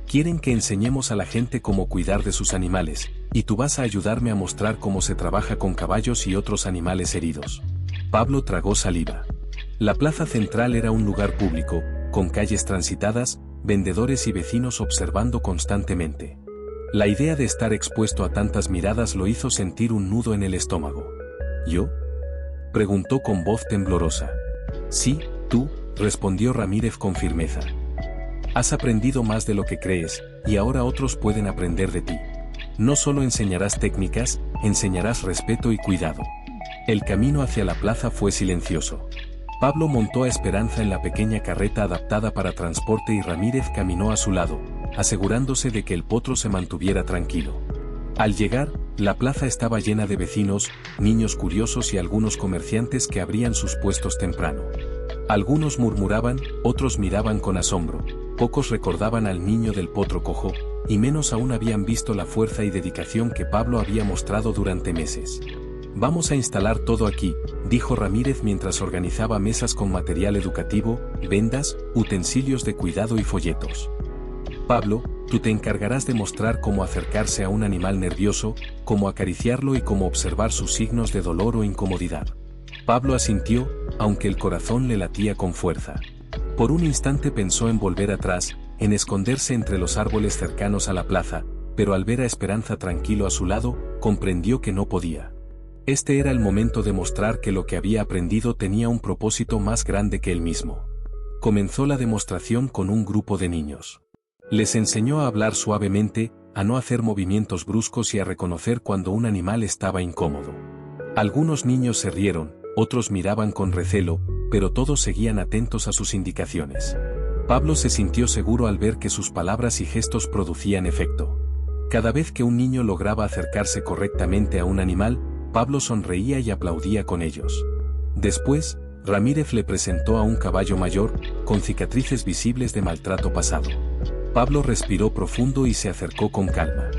Quieren que enseñemos a la gente cómo cuidar de sus animales, y tú vas a ayudarme a mostrar cómo se trabaja con caballos y otros animales heridos». Pablo tragó saliva. La plaza central era un lugar público, con calles transitadas, vendedores y vecinos observando constantemente. La idea de estar expuesto a tantas miradas lo hizo sentir un nudo en el estómago. ¿Yo?, preguntó con voz temblorosa. «Sí, tú», respondió Ramírez con firmeza. «Has aprendido más de lo que crees, y ahora otros pueden aprender de ti. No solo enseñarás técnicas, enseñarás respeto y cuidado». El camino hacia la plaza fue silencioso. Pablo montó a Esperanza en la pequeña carreta adaptada para transporte y Ramírez caminó a su lado, asegurándose de que el potro se mantuviera tranquilo. Al llegar, la plaza estaba llena de vecinos, niños curiosos y algunos comerciantes que abrían sus puestos temprano. Algunos murmuraban, otros miraban con asombro, pocos recordaban al niño del potro cojo, y menos aún habían visto la fuerza y dedicación que Pablo había mostrado durante meses. «Vamos a instalar todo aquí», dijo Ramírez mientras organizaba mesas con material educativo, vendas, utensilios de cuidado y folletos. «Pablo, tú te encargarás de mostrar cómo acercarse a un animal nervioso, cómo acariciarlo y cómo observar sus signos de dolor o incomodidad». Pablo asintió, aunque el corazón le latía con fuerza. Por un instante pensó en volver atrás, en esconderse entre los árboles cercanos a la plaza, pero al ver a Esperanza tranquilo a su lado, comprendió que no podía. Este era el momento de mostrar que lo que había aprendido tenía un propósito más grande que él mismo. Comenzó la demostración con un grupo de niños. Les enseñó a hablar suavemente, a no hacer movimientos bruscos y a reconocer cuando un animal estaba incómodo. Algunos niños se rieron, otros miraban con recelo, pero todos seguían atentos a sus indicaciones. Pablo se sintió seguro al ver que sus palabras y gestos producían efecto. Cada vez que un niño lograba acercarse correctamente a un animal, Pablo sonreía y aplaudía con ellos. Después, Ramírez le presentó a un caballo mayor, con cicatrices visibles de maltrato pasado. Pablo respiró profundo y se acercó con calma.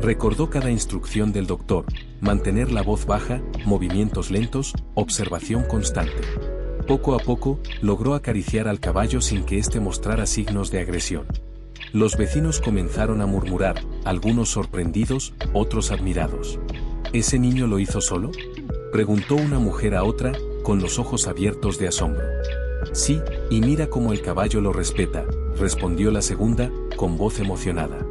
Recordó cada instrucción del doctor: mantener la voz baja, movimientos lentos, observación constante. Poco a poco, logró acariciar al caballo sin que éste mostrara signos de agresión. Los vecinos comenzaron a murmurar, algunos sorprendidos, otros admirados. ¿Ese niño lo hizo solo?, preguntó una mujer a otra, con los ojos abiertos de asombro. Sí, Y mira cómo el caballo lo respeta, respondió la segunda, con voz emocionada.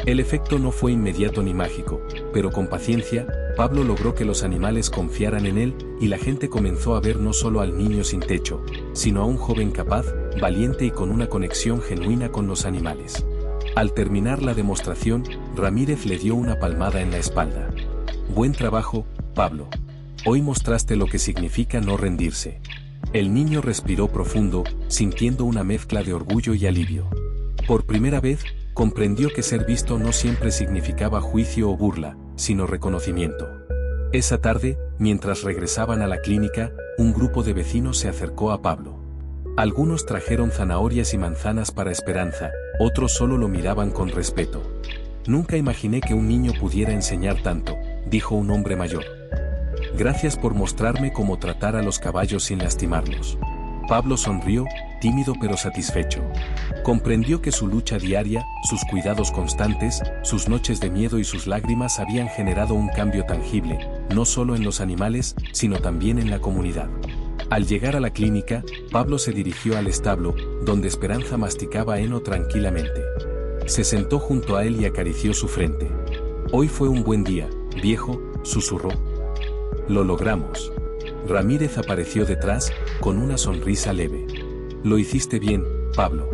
El efecto no fue inmediato ni mágico, pero con paciencia, Pablo logró que los animales confiaran en él, y la gente comenzó a ver no solo al niño sin techo, sino a un joven capaz, valiente y con una conexión genuina con los animales. Al terminar la demostración, Ramírez le dio una palmada en la espalda. Buen trabajo, Pablo. Hoy mostraste lo que significa no rendirse. El niño respiró profundo, sintiendo una mezcla de orgullo y alivio. Por primera vez, comprendió que ser visto no siempre significaba juicio o burla, sino reconocimiento. Esa tarde, mientras regresaban a la clínica, un grupo de vecinos se acercó a Pablo. Algunos trajeron zanahorias y manzanas para Esperanza, otros solo lo miraban con respeto. Nunca imaginé que un niño pudiera enseñar tanto, dijo un hombre mayor. Gracias por mostrarme cómo tratar a los caballos sin lastimarlos. Pablo sonrió, tímido pero satisfecho. Comprendió que su lucha diaria, sus cuidados constantes, sus noches de miedo y sus lágrimas habían generado un cambio tangible, no solo en los animales, sino también en la comunidad. Al llegar a la clínica, Pablo se dirigió al establo, donde Esperanza masticaba heno tranquilamente. Se sentó junto a él y acarició su frente. Hoy fue un buen día, viejo, susurró. Lo logramos. Ramírez apareció detrás, con una sonrisa leve. Lo hiciste bien, Pablo.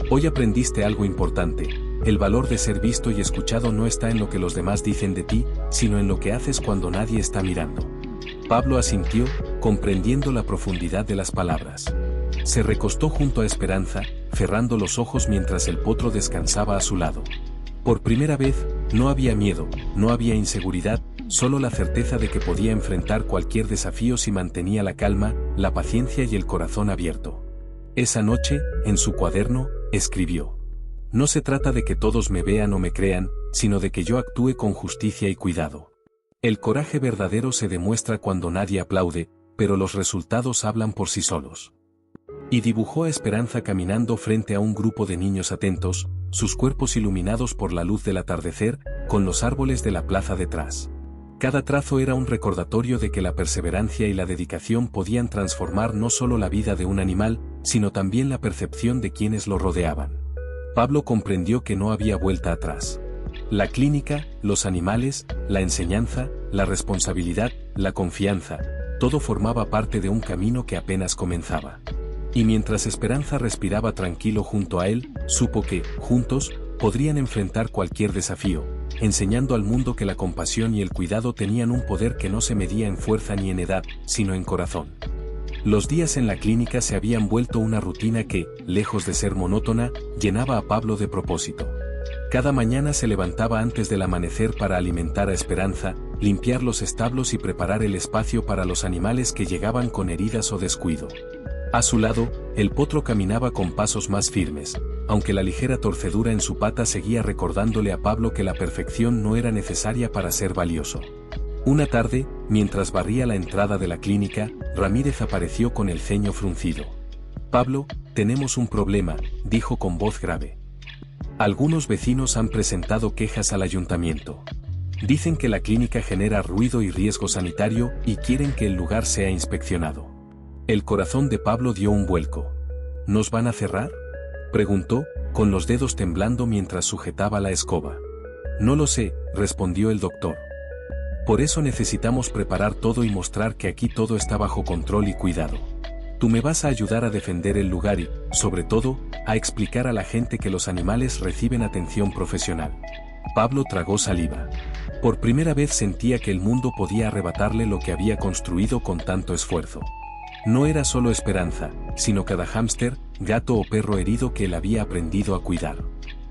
Hoy aprendiste algo importante. El valor de ser visto y escuchado no está en lo que los demás dicen de ti, sino en lo que haces cuando nadie está mirando. Pablo asintió, comprendiendo la profundidad de las palabras. Se recostó junto a Esperanza, cerrando los ojos mientras el potro descansaba a su lado. Por primera vez, no había miedo, no había inseguridad, solo la certeza de que podía enfrentar cualquier desafío si mantenía la calma, la paciencia y el corazón abierto. Esa noche, en su cuaderno, escribió: no se trata de que todos me vean o me crean, sino de que yo actúe con justicia y cuidado. El coraje verdadero se demuestra cuando nadie aplaude, pero los resultados hablan por sí solos. Y dibujó a Esperanza caminando frente a un grupo de niños atentos, sus cuerpos iluminados por la luz del atardecer, con los árboles de la plaza detrás. Cada trazo era un recordatorio de que la perseverancia y la dedicación podían transformar no solo la vida de un animal, sino también la percepción de quienes lo rodeaban. Pablo comprendió que no había vuelta atrás. La clínica, los animales, la enseñanza, la responsabilidad, la confianza, todo formaba parte de un camino que apenas comenzaba. Y mientras Esperanza respiraba tranquilo junto a él, supo que, juntos, podrían enfrentar cualquier desafío, enseñando al mundo que la compasión y el cuidado tenían un poder que no se medía en fuerza ni en edad, sino en corazón. Los días en la clínica se habían vuelto una rutina que, lejos de ser monótona, llenaba a Pablo de propósito. Cada mañana se levantaba antes del amanecer para alimentar a Esperanza, limpiar los establos y preparar el espacio para los animales que llegaban con heridas o descuido. A su lado, el potro caminaba con pasos más firmes, aunque la ligera torcedura en su pata seguía recordándole a Pablo que la perfección no era necesaria para ser valioso. Una tarde, mientras barría la entrada de la clínica, Ramírez apareció con el ceño fruncido. «Pablo, tenemos un problema», dijo con voz grave. Algunos vecinos han presentado quejas al ayuntamiento. Dicen que la clínica genera ruido y riesgo sanitario y quieren que el lugar sea inspeccionado. El corazón de Pablo dio un vuelco. ¿Nos van a cerrar?, preguntó, con los dedos temblando mientras sujetaba la escoba. No lo sé, respondió el doctor. Por eso necesitamos preparar todo y mostrar que aquí todo está bajo control y cuidado. Tú me vas a ayudar a defender el lugar y, sobre todo, a explicar a la gente que los animales reciben atención profesional. Pablo tragó saliva. Por primera vez sentía que el mundo podía arrebatarle lo que había construido con tanto esfuerzo. No era solo Esperanza, sino cada hámster, gato o perro herido que él había aprendido a cuidar.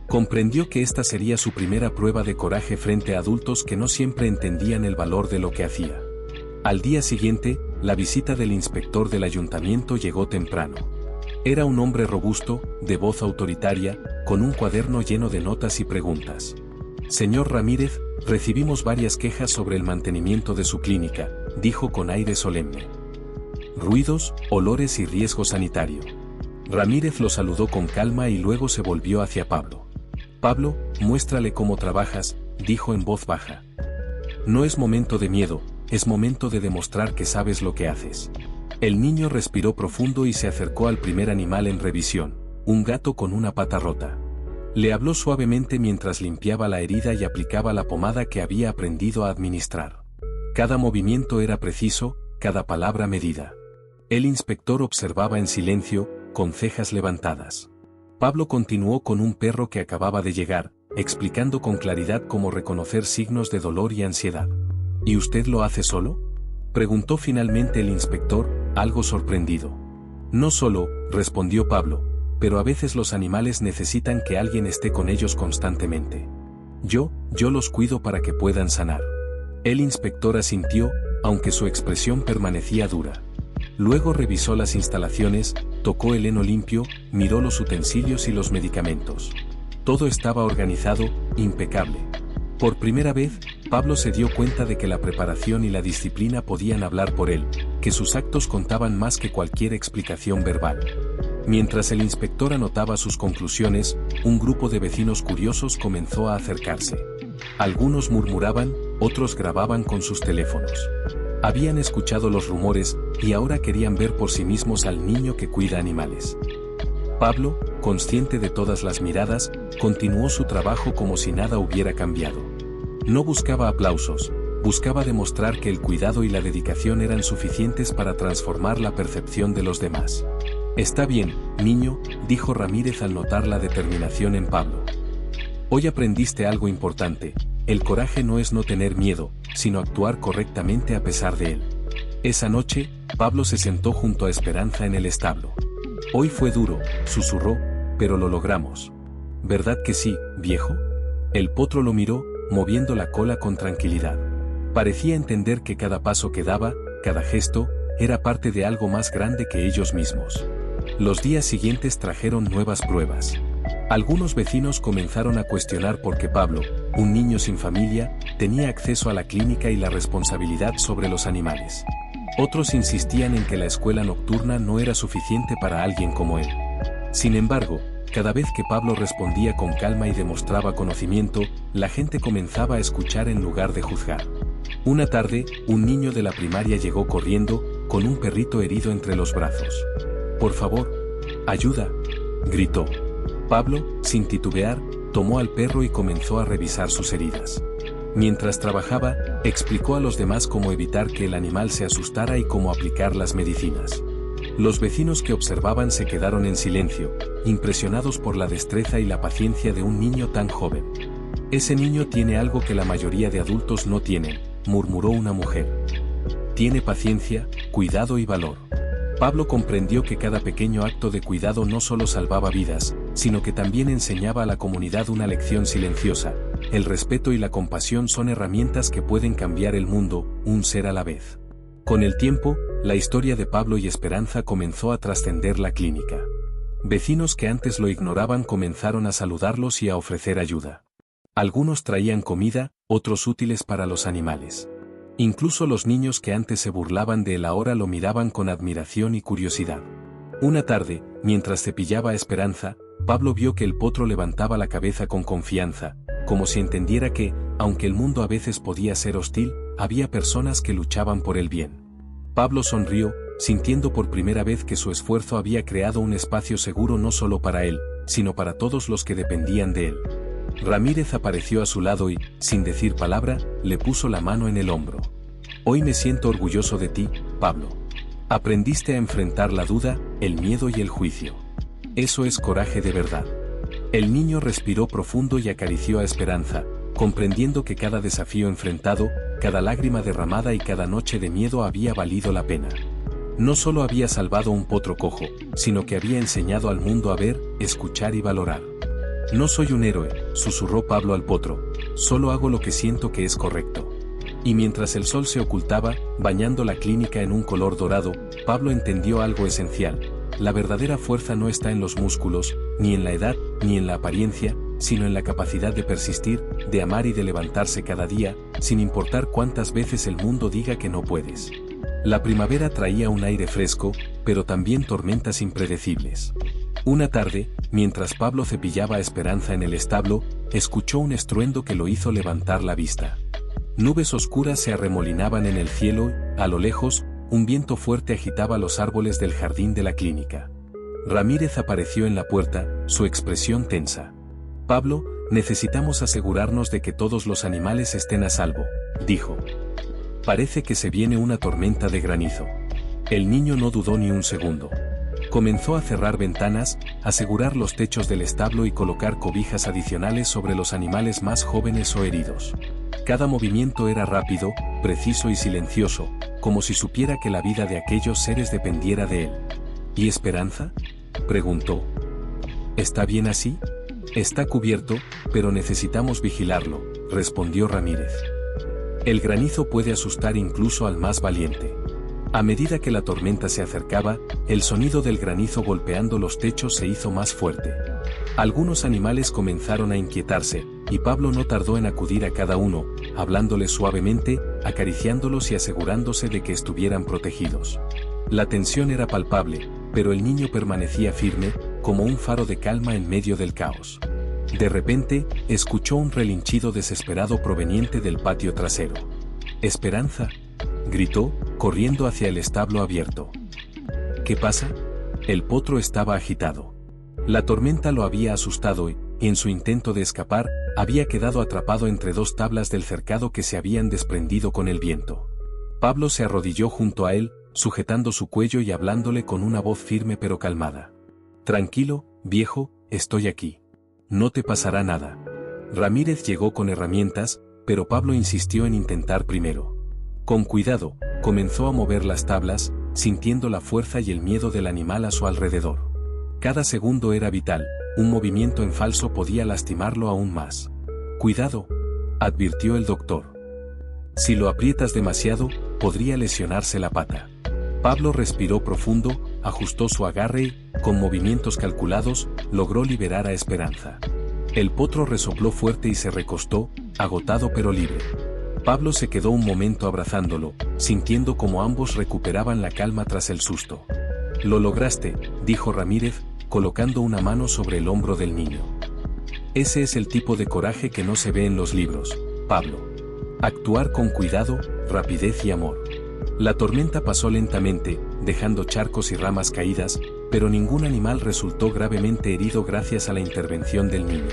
Comprendió que esta sería su primera prueba de coraje frente a adultos que no siempre entendían el valor de lo que hacía. Al día siguiente, la visita del inspector del ayuntamiento llegó temprano. Era un hombre robusto, de voz autoritaria, con un cuaderno lleno de notas y preguntas. Señor Ramírez, recibimos varias quejas sobre el mantenimiento de su clínica, dijo con aire solemne. Ruidos, olores y riesgo sanitario. Ramírez lo saludó con calma y luego se volvió hacia Pablo. Pablo, muéstrale cómo trabajas, dijo en voz baja. No es momento de miedo, es momento de demostrar que sabes lo que haces. El niño respiró profundo y se acercó al primer animal en revisión, un gato con una pata rota. Le habló suavemente mientras limpiaba la herida y aplicaba la pomada que había aprendido a administrar. Cada movimiento era preciso, cada palabra medida. El inspector observaba en silencio, con cejas levantadas. Pablo continuó con un perro que acababa de llegar, explicando con claridad cómo reconocer signos de dolor y ansiedad. ¿Y usted lo hace solo?, preguntó finalmente el inspector, algo sorprendido. No solo, respondió Pablo, pero a veces los animales necesitan que alguien esté con ellos constantemente. Yo los cuido para que puedan sanar. El inspector asintió, aunque su expresión permanecía dura. Luego revisó las instalaciones, tocó el heno limpio, miró los utensilios y los medicamentos. Todo estaba organizado, impecable. Por primera vez, Pablo se dio cuenta de que la preparación y la disciplina podían hablar por él, que sus actos contaban más que cualquier explicación verbal. Mientras el inspector anotaba sus conclusiones, un grupo de vecinos curiosos comenzó a acercarse. Algunos murmuraban, otros grababan con sus teléfonos. Habían escuchado los rumores, y ahora querían ver por sí mismos al niño que cuida animales. Pablo, consciente de todas las miradas, continuó su trabajo como si nada hubiera cambiado. No buscaba aplausos, buscaba demostrar que el cuidado y la dedicación eran suficientes para transformar la percepción de los demás. «Está bien, niño», dijo Ramírez al notar la determinación en Pablo. «Hoy aprendiste algo importante, el coraje no es no tener miedo, sino actuar correctamente a pesar de él». Esa noche, Pablo se sentó junto a Esperanza en el establo. «Hoy fue duro», susurró, «pero lo logramos». «¿Verdad que sí, viejo?». El potro lo miró, moviendo la cola con tranquilidad. Parecía entender que cada paso que daba, cada gesto, era parte de algo más grande que ellos mismos. Los días siguientes trajeron nuevas pruebas. Algunos vecinos comenzaron a cuestionar por qué Pablo, un niño sin familia, tenía acceso a la clínica y la responsabilidad sobre los animales. Otros insistían en que la escuela nocturna no era suficiente para alguien como él. Sin embargo, cada vez que Pablo respondía con calma y demostraba conocimiento, la gente comenzaba a escuchar en lugar de juzgar. Una tarde, un niño de la primaria llegó corriendo, con un perrito herido entre los brazos. «Por favor, ayuda», gritó. Pablo, sin titubear, tomó al perro y comenzó a revisar sus heridas. Mientras trabajaba, explicó a los demás cómo evitar que el animal se asustara y cómo aplicar las medicinas. Los vecinos que observaban se quedaron en silencio, impresionados por la destreza y la paciencia de un niño tan joven. «Ese niño tiene algo que la mayoría de adultos no tienen», murmuró una mujer. «Tiene paciencia, cuidado y valor». Pablo comprendió que cada pequeño acto de cuidado no solo salvaba vidas, sino que también enseñaba a la comunidad una lección silenciosa: el respeto y la compasión son herramientas que pueden cambiar el mundo, un ser a la vez. Con el tiempo, la historia de Pablo y Esperanza comenzó a trascender la clínica. Vecinos que antes lo ignoraban comenzaron a saludarlos y a ofrecer ayuda. Algunos traían comida, otros útiles para los animales. Incluso los niños que antes se burlaban de él ahora lo miraban con admiración y curiosidad. Una tarde, mientras cepillaba a Esperanza, Pablo vio que el potro levantaba la cabeza con confianza, como si entendiera que, aunque el mundo a veces podía ser hostil, había personas que luchaban por el bien. Pablo sonrió, sintiendo por primera vez que su esfuerzo había creado un espacio seguro no solo para él, sino para todos los que dependían de él. Ramírez apareció a su lado y, sin decir palabra, le puso la mano en el hombro. «Hoy me siento orgulloso de ti, Pablo. Aprendiste a enfrentar la duda, el miedo y el juicio. Eso es coraje de verdad». El niño respiró profundo y acarició a Esperanza, comprendiendo que cada desafío enfrentado, cada lágrima derramada y cada noche de miedo había valido la pena. No solo había salvado un potro cojo, sino que había enseñado al mundo a ver, escuchar y valorar. «No soy un héroe», susurró Pablo al potro, «solo hago lo que siento que es correcto». Y mientras el sol se ocultaba, bañando la clínica en un color dorado, Pablo entendió algo esencial: la verdadera fuerza no está en los músculos, ni en la edad, ni en la apariencia, sino en la capacidad de persistir, de amar y de levantarse cada día, sin importar cuántas veces el mundo diga que no puedes. La primavera traía un aire fresco, pero también tormentas impredecibles. Una tarde, mientras Pablo cepillaba a Esperanza en el establo, escuchó un estruendo que lo hizo levantar la vista. Nubes oscuras se arremolinaban en el cielo, a lo lejos, un viento fuerte agitaba los árboles del jardín de la clínica. Ramírez apareció en la puerta, su expresión tensa. «Pablo, necesitamos asegurarnos de que todos los animales estén a salvo», dijo. «Parece que se viene una tormenta de granizo». El niño no dudó ni un segundo. Comenzó a cerrar ventanas, asegurar los techos del establo y colocar cobijas adicionales sobre los animales más jóvenes o heridos. Cada movimiento era rápido, preciso y silencioso, como si supiera que la vida de aquellos seres dependiera de él. ¿Y Esperanza?, preguntó. «¿Está bien así?» «Está cubierto, pero necesitamos vigilarlo», respondió Ramírez. «El granizo puede asustar incluso al más valiente». A medida que la tormenta se acercaba, el sonido del granizo golpeando los techos se hizo más fuerte. Algunos animales comenzaron a inquietarse, y Pablo no tardó en acudir a cada uno, hablándoles suavemente, acariciándolos y asegurándose de que estuvieran protegidos. La tensión era palpable, pero el niño permanecía firme, como un faro de calma en medio del caos. De repente, escuchó un relinchido desesperado proveniente del patio trasero. «¡Esperanza!», gritó, corriendo hacia el establo abierto. «¿Qué pasa?». El potro estaba agitado. La tormenta lo había asustado y, en su intento de escapar, había quedado atrapado entre dos tablas del cercado que se habían desprendido con el viento. Pablo se arrodilló junto a él, sujetando su cuello y hablándole con una voz firme pero calmada. «Tranquilo, viejo, estoy aquí. No te pasará nada». Ramírez llegó con herramientas, pero Pablo insistió en intentar primero. Con cuidado, comenzó a mover las tablas, sintiendo la fuerza y el miedo del animal a su alrededor. Cada segundo era vital, un movimiento en falso podía lastimarlo aún más. «Cuidado», advirtió el doctor. «Si lo aprietas demasiado, podría lesionarse la pata». Pablo respiró profundo, ajustó su agarre y, con movimientos calculados, logró liberar a Esperanza. El potro resopló fuerte y se recostó, agotado pero libre. Pablo se quedó un momento abrazándolo, sintiendo como ambos recuperaban la calma tras el susto. «Lo lograste», dijo Ramírez, colocando una mano sobre el hombro del niño. «Ese es el tipo de coraje que no se ve en los libros, Pablo. Actuar con cuidado, rapidez y amor». La tormenta pasó lentamente, dejando charcos y ramas caídas, pero ningún animal resultó gravemente herido gracias a la intervención del niño.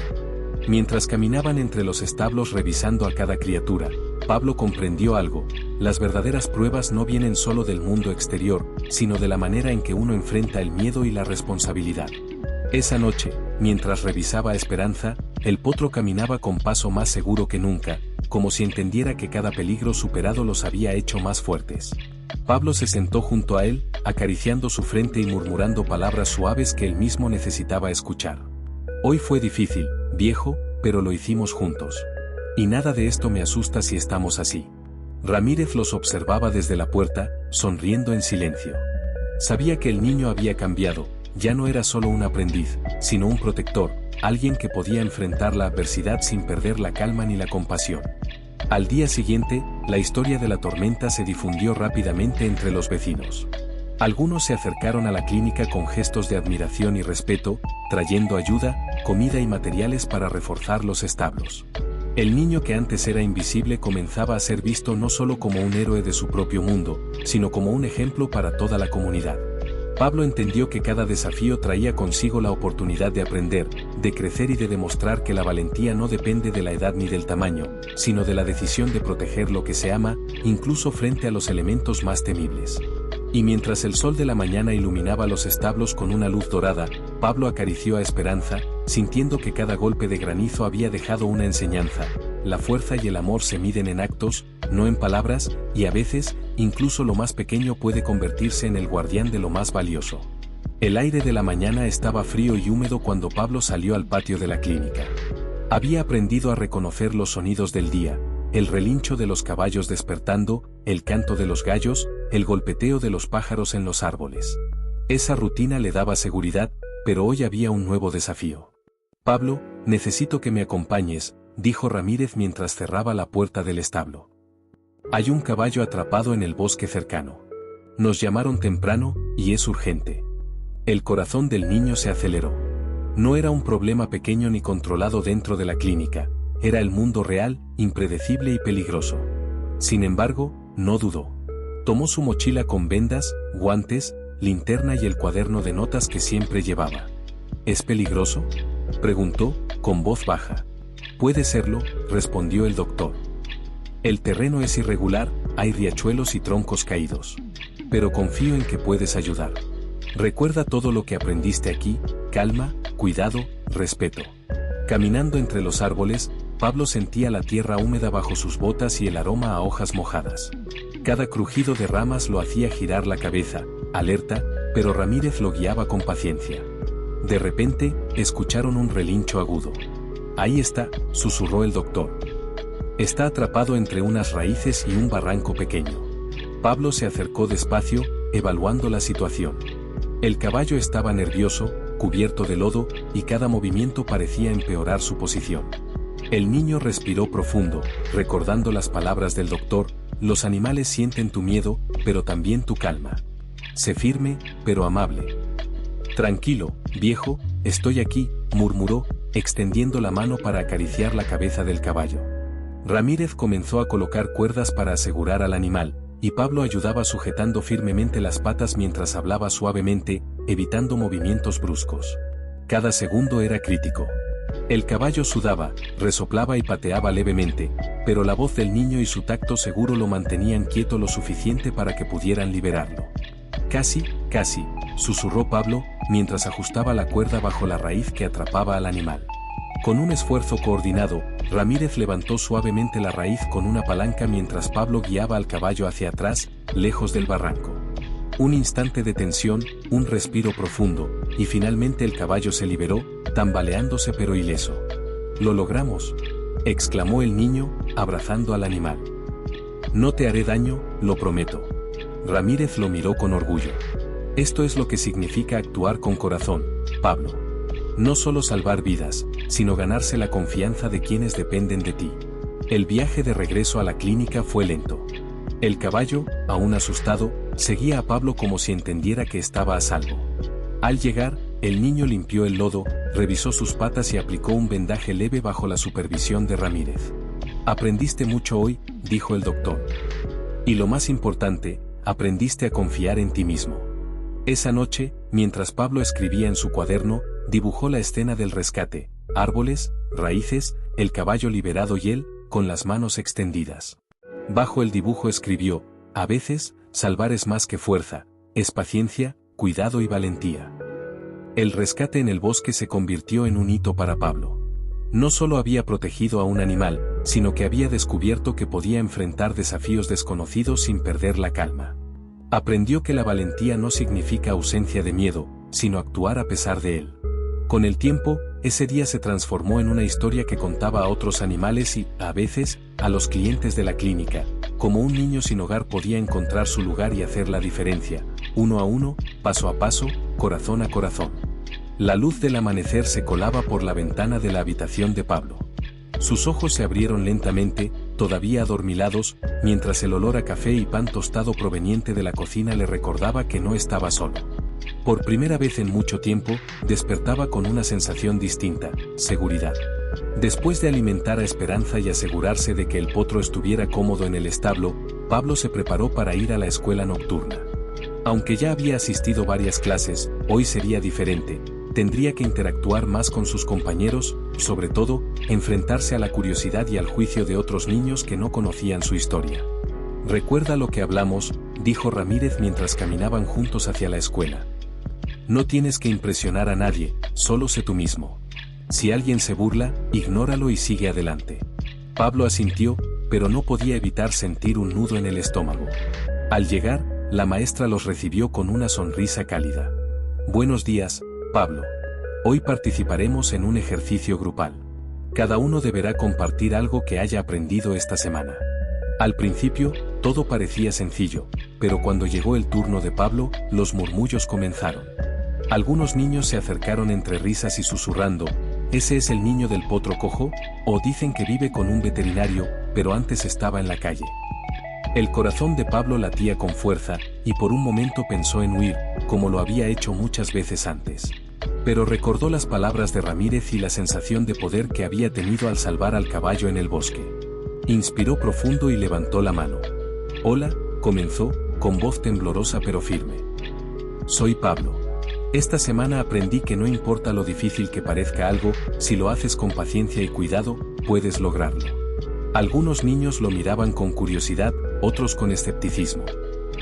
Mientras caminaban entre los establos revisando a cada criatura, Pablo comprendió algo: las verdaderas pruebas no vienen solo del mundo exterior, sino de la manera en que uno enfrenta el miedo y la responsabilidad. Esa noche, mientras revisaba a Esperanza, el potro caminaba con paso más seguro que nunca, como si entendiera que cada peligro superado los había hecho más fuertes. Pablo se sentó junto a él, acariciando su frente y murmurando palabras suaves que él mismo necesitaba escuchar. «Hoy fue difícil, viejo, pero lo hicimos juntos. Y nada de esto me asusta si estamos así». Ramírez los observaba desde la puerta, sonriendo en silencio. Sabía que el niño había cambiado, ya no era solo un aprendiz, sino un protector, alguien que podía enfrentar la adversidad sin perder la calma ni la compasión. Al día siguiente, la historia de la tormenta se difundió rápidamente entre los vecinos. Algunos se acercaron a la clínica con gestos de admiración y respeto, trayendo ayuda, comida y materiales para reforzar los establos. El niño que antes era invisible comenzaba a ser visto no solo como un héroe de su propio mundo, sino como un ejemplo para toda la comunidad. Pablo entendió que cada desafío traía consigo la oportunidad de aprender, de crecer y de demostrar que la valentía no depende de la edad ni del tamaño, sino de la decisión de proteger lo que se ama, incluso frente a los elementos más temibles. Y mientras el sol de la mañana iluminaba los establos con una luz dorada, Pablo acarició a Esperanza, sintiendo que cada golpe de granizo había dejado una enseñanza. La fuerza y el amor se miden en actos, no en palabras, y a veces, incluso lo más pequeño puede convertirse en el guardián de lo más valioso. El aire de la mañana estaba frío y húmedo cuando Pablo salió al patio de la clínica. Había aprendido a reconocer los sonidos del día, el relincho de los caballos despertando, el canto de los gallos, el golpeteo de los pájaros en los árboles. Esa rutina le daba seguridad, pero hoy había un nuevo desafío. «Pablo, necesito que me acompañes», dijo Ramírez mientras cerraba la puerta del establo. «Hay un caballo atrapado en el bosque cercano. Nos llamaron temprano, y es urgente». El corazón del niño se aceleró. No era un problema pequeño ni controlado dentro de la clínica, era el mundo real, impredecible y peligroso. Sin embargo, no dudó. Tomó su mochila con vendas, guantes, linterna y el cuaderno de notas que siempre llevaba. ¿Es peligroso?, preguntó, con voz baja. Puede serlo, respondió el doctor. El terreno es irregular, hay riachuelos y troncos caídos. Pero confío en que puedes ayudar. Recuerda todo lo que aprendiste aquí: calma, cuidado, respeto. Caminando entre los árboles, Pablo sentía la tierra húmeda bajo sus botas y el aroma a hojas mojadas. Cada crujido de ramas lo hacía girar la cabeza, alerta, pero Ramírez lo guiaba con paciencia. De repente, escucharon un relincho agudo. Ahí está, susurró el doctor. Está atrapado entre unas raíces y un barranco pequeño. Pablo se acercó despacio, evaluando la situación. El caballo estaba nervioso, cubierto de lodo, y cada movimiento parecía empeorar su posición. El niño respiró profundo, recordando las palabras del doctor: los animales sienten tu miedo, pero también tu calma. Sé firme, pero amable. Tranquilo, viejo, estoy aquí, murmuró, extendiendo la mano para acariciar la cabeza del caballo. Ramírez comenzó a colocar cuerdas para asegurar al animal, y Pablo ayudaba sujetando firmemente las patas mientras hablaba suavemente, evitando movimientos bruscos. Cada segundo era crítico. El caballo sudaba, resoplaba y pateaba levemente, pero la voz del niño y su tacto seguro lo mantenían quieto lo suficiente para que pudieran liberarlo. Casi, susurró Pablo, mientras ajustaba la cuerda bajo la raíz que atrapaba al animal. Con un esfuerzo coordinado, Ramírez levantó suavemente la raíz con una palanca mientras Pablo guiaba al caballo hacia atrás, lejos del barranco. Un instante de tensión, un respiro profundo, y finalmente el caballo se liberó, tambaleándose pero ileso. «¡Lo logramos!», exclamó el niño, abrazando al animal. «No te haré daño, lo prometo». Ramírez lo miró con orgullo. «Esto es lo que significa actuar con corazón, Pablo. No solo salvar vidas, sino ganarse la confianza de quienes dependen de ti». El viaje de regreso a la clínica fue lento. El caballo, aún asustado, seguía a Pablo como si entendiera que estaba a salvo. Al llegar, el niño limpió el lodo, revisó sus patas y aplicó un vendaje leve bajo la supervisión de Ramírez. «Aprendiste mucho hoy», dijo el doctor. «Y lo más importante, aprendiste a confiar en ti mismo». Esa noche, mientras Pablo escribía en su cuaderno, dibujó la escena del rescate: árboles, raíces, el caballo liberado y él, con las manos extendidas. Bajo el dibujo escribió: «A veces, salvar es más que fuerza, es paciencia, cuidado y valentía». El rescate en el bosque se convirtió en un hito para Pablo. No solo había protegido a un animal, sino que había descubierto que podía enfrentar desafíos desconocidos sin perder la calma. Aprendió que la valentía no significa ausencia de miedo, sino actuar a pesar de él. Con el tiempo, ese día se transformó en una historia que contaba a otros animales y, a veces, a los clientes de la clínica, cómo un niño sin hogar podía encontrar su lugar y hacer la diferencia, uno a uno, paso a paso, corazón a corazón. La luz del amanecer se colaba por la ventana de la habitación de Pablo. Sus ojos se abrieron lentamente, todavía adormilados, mientras el olor a café y pan tostado proveniente de la cocina le recordaba que no estaba solo. Por primera vez en mucho tiempo, despertaba con una sensación distinta: seguridad. Después de alimentar a Esperanza y asegurarse de que el potro estuviera cómodo en el establo, Pablo se preparó para ir a la escuela nocturna. Aunque ya había asistido varias clases, hoy sería diferente. Tendría que interactuar más con sus compañeros, sobre todo, enfrentarse a la curiosidad y al juicio de otros niños que no conocían su historia. «Recuerda lo que hablamos», dijo Ramírez mientras caminaban juntos hacia la escuela. «No tienes que impresionar a nadie, solo sé tú mismo. Si alguien se burla, ignóralo y sigue adelante». Pablo asintió, pero no podía evitar sentir un nudo en el estómago. Al llegar, la maestra los recibió con una sonrisa cálida. «Buenos días, Pablo. Hoy participaremos en un ejercicio grupal. Cada uno deberá compartir algo que haya aprendido esta semana». Al principio, todo parecía sencillo, pero cuando llegó el turno de Pablo, los murmullos comenzaron. Algunos niños se acercaron entre risas y susurrando: «¿Ese es el niño del potro cojo? O dicen que vive con un veterinario, pero antes estaba en la calle». El corazón de Pablo latía con fuerza, y por un momento pensó en huir, como lo había hecho muchas veces antes. Pero recordó las palabras de Ramírez y la sensación de poder que había tenido al salvar al caballo en el bosque. Inspiró profundo y levantó la mano. «Hola», comenzó, con voz temblorosa pero firme. Soy Pablo. Esta semana aprendí que no importa lo difícil que parezca algo, si lo haces con paciencia y cuidado, puedes lograrlo. Algunos niños lo miraban con curiosidad, otros con escepticismo.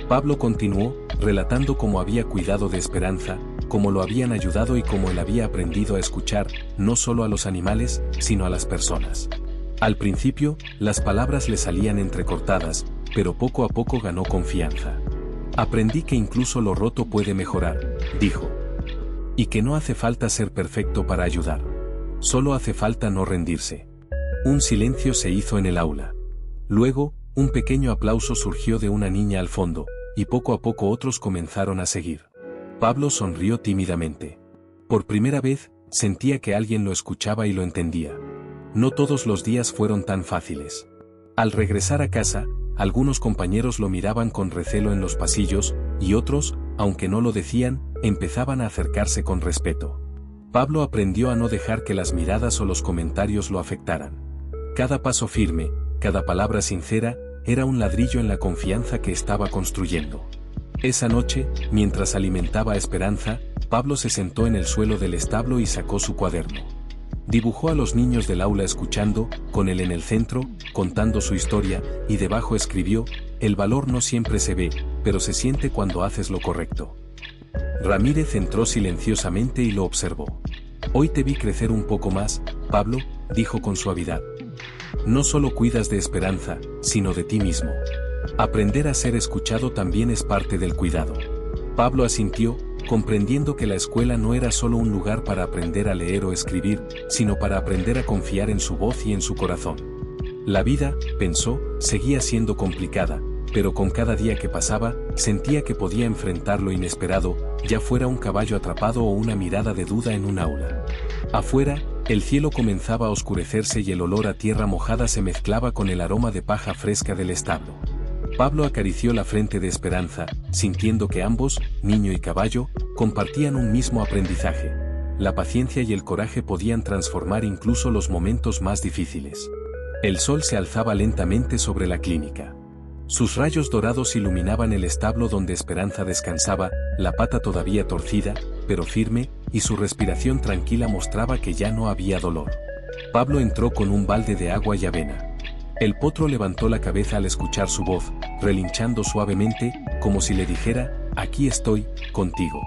Pablo continuó, relatando cómo había cuidado de Esperanza, cómo lo habían ayudado y cómo él había aprendido a escuchar, no solo a los animales, sino a las personas. Al principio, las palabras le salían entrecortadas, pero poco a poco ganó confianza. Aprendí que incluso lo roto puede mejorar, dijo. Y que no hace falta ser perfecto para ayudar. Solo hace falta no rendirse. Un silencio se hizo en el aula. Luego, un pequeño aplauso surgió de una niña al fondo, y poco a poco otros comenzaron a seguir. Pablo sonrió tímidamente. Por primera vez, sentía que alguien lo escuchaba y lo entendía. No todos los días fueron tan fáciles. Al regresar a casa, algunos compañeros lo miraban con recelo en los pasillos, y otros, aunque no lo decían, empezaban a acercarse con respeto. Pablo aprendió a no dejar que las miradas o los comentarios lo afectaran. Cada paso firme, cada palabra sincera, era un ladrillo en la confianza que estaba construyendo. Esa noche, mientras alimentaba a Esperanza, Pablo se sentó en el suelo del establo y sacó su cuaderno. Dibujó a los niños del aula escuchando, con él en el centro, contando su historia, y debajo escribió: el valor no siempre se ve, pero se siente cuando haces lo correcto. Ramírez entró silenciosamente y lo observó. Hoy te vi crecer un poco más, Pablo, dijo con suavidad. No solo cuidas de Esperanza, sino de ti mismo. Aprender a ser escuchado también es parte del cuidado. Pablo asintió, comprendiendo que la escuela no era solo un lugar para aprender a leer o escribir, sino para aprender a confiar en su voz y en su corazón. La vida, pensó, seguía siendo complicada, pero con cada día que pasaba, sentía que podía enfrentar lo inesperado, ya fuera un caballo atrapado o una mirada de duda en un aula. Afuera, el cielo comenzaba a oscurecerse y el olor a tierra mojada se mezclaba con el aroma de paja fresca del establo. Pablo acarició la frente de Esperanza, sintiendo que ambos, niño y caballo, compartían un mismo aprendizaje. La paciencia y el coraje podían transformar incluso los momentos más difíciles. El sol se alzaba lentamente sobre la clínica. Sus rayos dorados iluminaban el establo donde Esperanza descansaba, la pata todavía torcida, pero firme, y su respiración tranquila mostraba que ya no había dolor. Pablo entró con un balde de agua y avena. El potro levantó la cabeza al escuchar su voz, relinchando suavemente, como si le dijera: aquí estoy, contigo.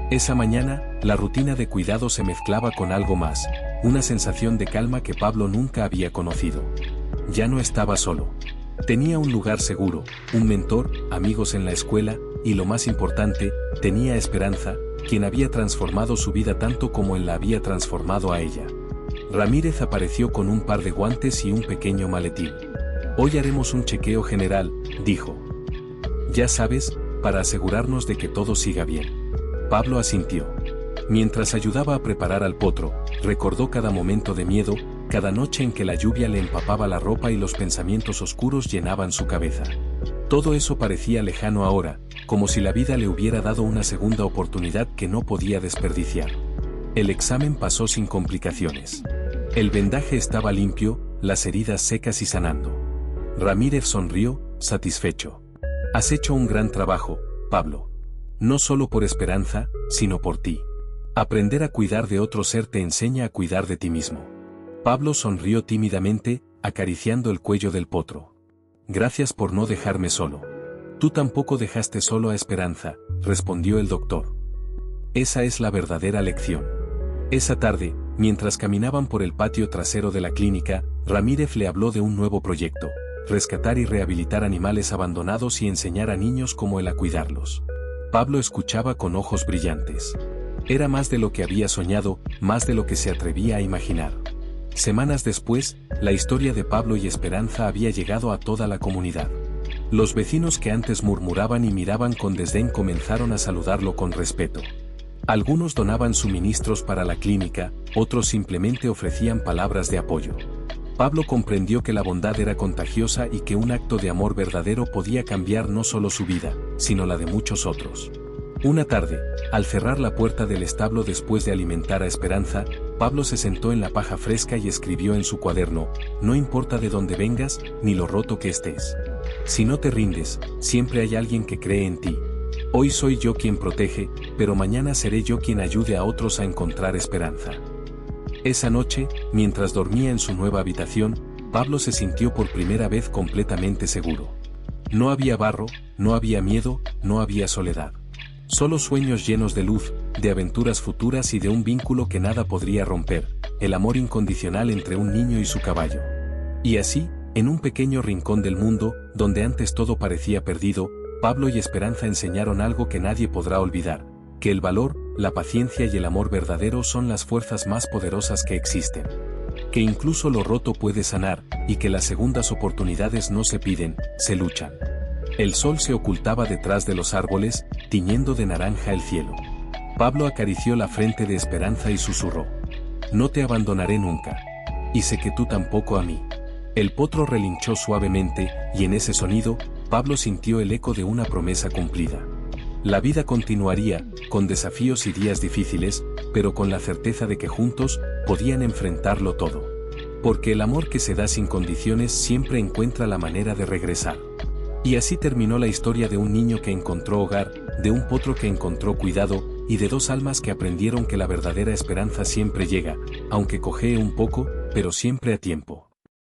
Esa mañana, la rutina de cuidado se mezclaba con algo más, una sensación de calma que Pablo nunca había conocido. Ya no estaba solo. Tenía un lugar seguro, un mentor, amigos en la escuela, y lo más importante, tenía Esperanza, quien había transformado su vida tanto como él la había transformado a ella. Ramírez apareció con un par de guantes y un pequeño maletín. Hoy haremos un chequeo general, dijo. Ya sabes, para asegurarnos de que todo siga bien. Pablo asintió. Mientras ayudaba a preparar al potro, recordó cada momento de miedo, cada noche en que la lluvia le empapaba la ropa y los pensamientos oscuros llenaban su cabeza. Todo eso parecía lejano ahora, como si la vida le hubiera dado una segunda oportunidad que no podía desperdiciar. El examen pasó sin complicaciones. El vendaje estaba limpio, las heridas secas y sanando. Ramírez sonrió, satisfecho. Has hecho un gran trabajo, Pablo. No solo por Esperanza, sino por ti. Aprender a cuidar de otro ser te enseña a cuidar de ti mismo. Pablo sonrió tímidamente, acariciando el cuello del potro. Gracias por no dejarme solo. Tú tampoco dejaste solo a Esperanza, respondió el doctor. Esa es la verdadera lección. Esa tarde, mientras caminaban por el patio trasero de la clínica, Ramírez le habló de un nuevo proyecto: rescatar y rehabilitar animales abandonados y enseñar a niños cómo él a cuidarlos. Pablo escuchaba con ojos brillantes. Era más de lo que había soñado, más de lo que se atrevía a imaginar. Semanas después, la historia de Pablo y Esperanza había llegado a toda la comunidad. Los vecinos que antes murmuraban y miraban con desdén comenzaron a saludarlo con respeto. Algunos donaban suministros para la clínica, otros simplemente ofrecían palabras de apoyo. Pablo comprendió que la bondad era contagiosa y que un acto de amor verdadero podía cambiar no solo su vida, sino la de muchos otros. Una tarde, al cerrar la puerta del establo después de alimentar a Esperanza, Pablo se sentó en la paja fresca y escribió en su cuaderno: no importa de dónde vengas, ni lo roto que estés. Si no te rindes, siempre hay alguien que cree en ti. Hoy soy yo quien protege, pero mañana seré yo quien ayude a otros a encontrar esperanza. Esa noche, mientras dormía en su nueva habitación, Pablo se sintió por primera vez completamente seguro. No había barro, no había miedo, no había soledad. Solo sueños llenos de luz, de aventuras futuras y de un vínculo que nada podría romper, el amor incondicional entre un niño y su caballo. Y así, en un pequeño rincón del mundo, donde antes todo parecía perdido, Pablo y Esperanza enseñaron algo que nadie podrá olvidar, que el valor, la paciencia y el amor verdadero son las fuerzas más poderosas que existen. Que incluso lo roto puede sanar, y que las segundas oportunidades no se piden, se luchan. El sol se ocultaba detrás de los árboles, tiñendo de naranja el cielo. Pablo acarició la frente de Esperanza y susurró: «No te abandonaré nunca. Y sé que tú tampoco a mí». El potro relinchó suavemente, y en ese sonido, Pablo sintió el eco de una promesa cumplida. La vida continuaría, con desafíos y días difíciles, pero con la certeza de que juntos podían enfrentarlo todo. Porque el amor que se da sin condiciones siempre encuentra la manera de regresar. Y así terminó la historia de un niño que encontró hogar, de un potro que encontró cuidado, y de dos almas que aprendieron que la verdadera esperanza siempre llega, aunque cojee un poco, pero siempre a tiempo.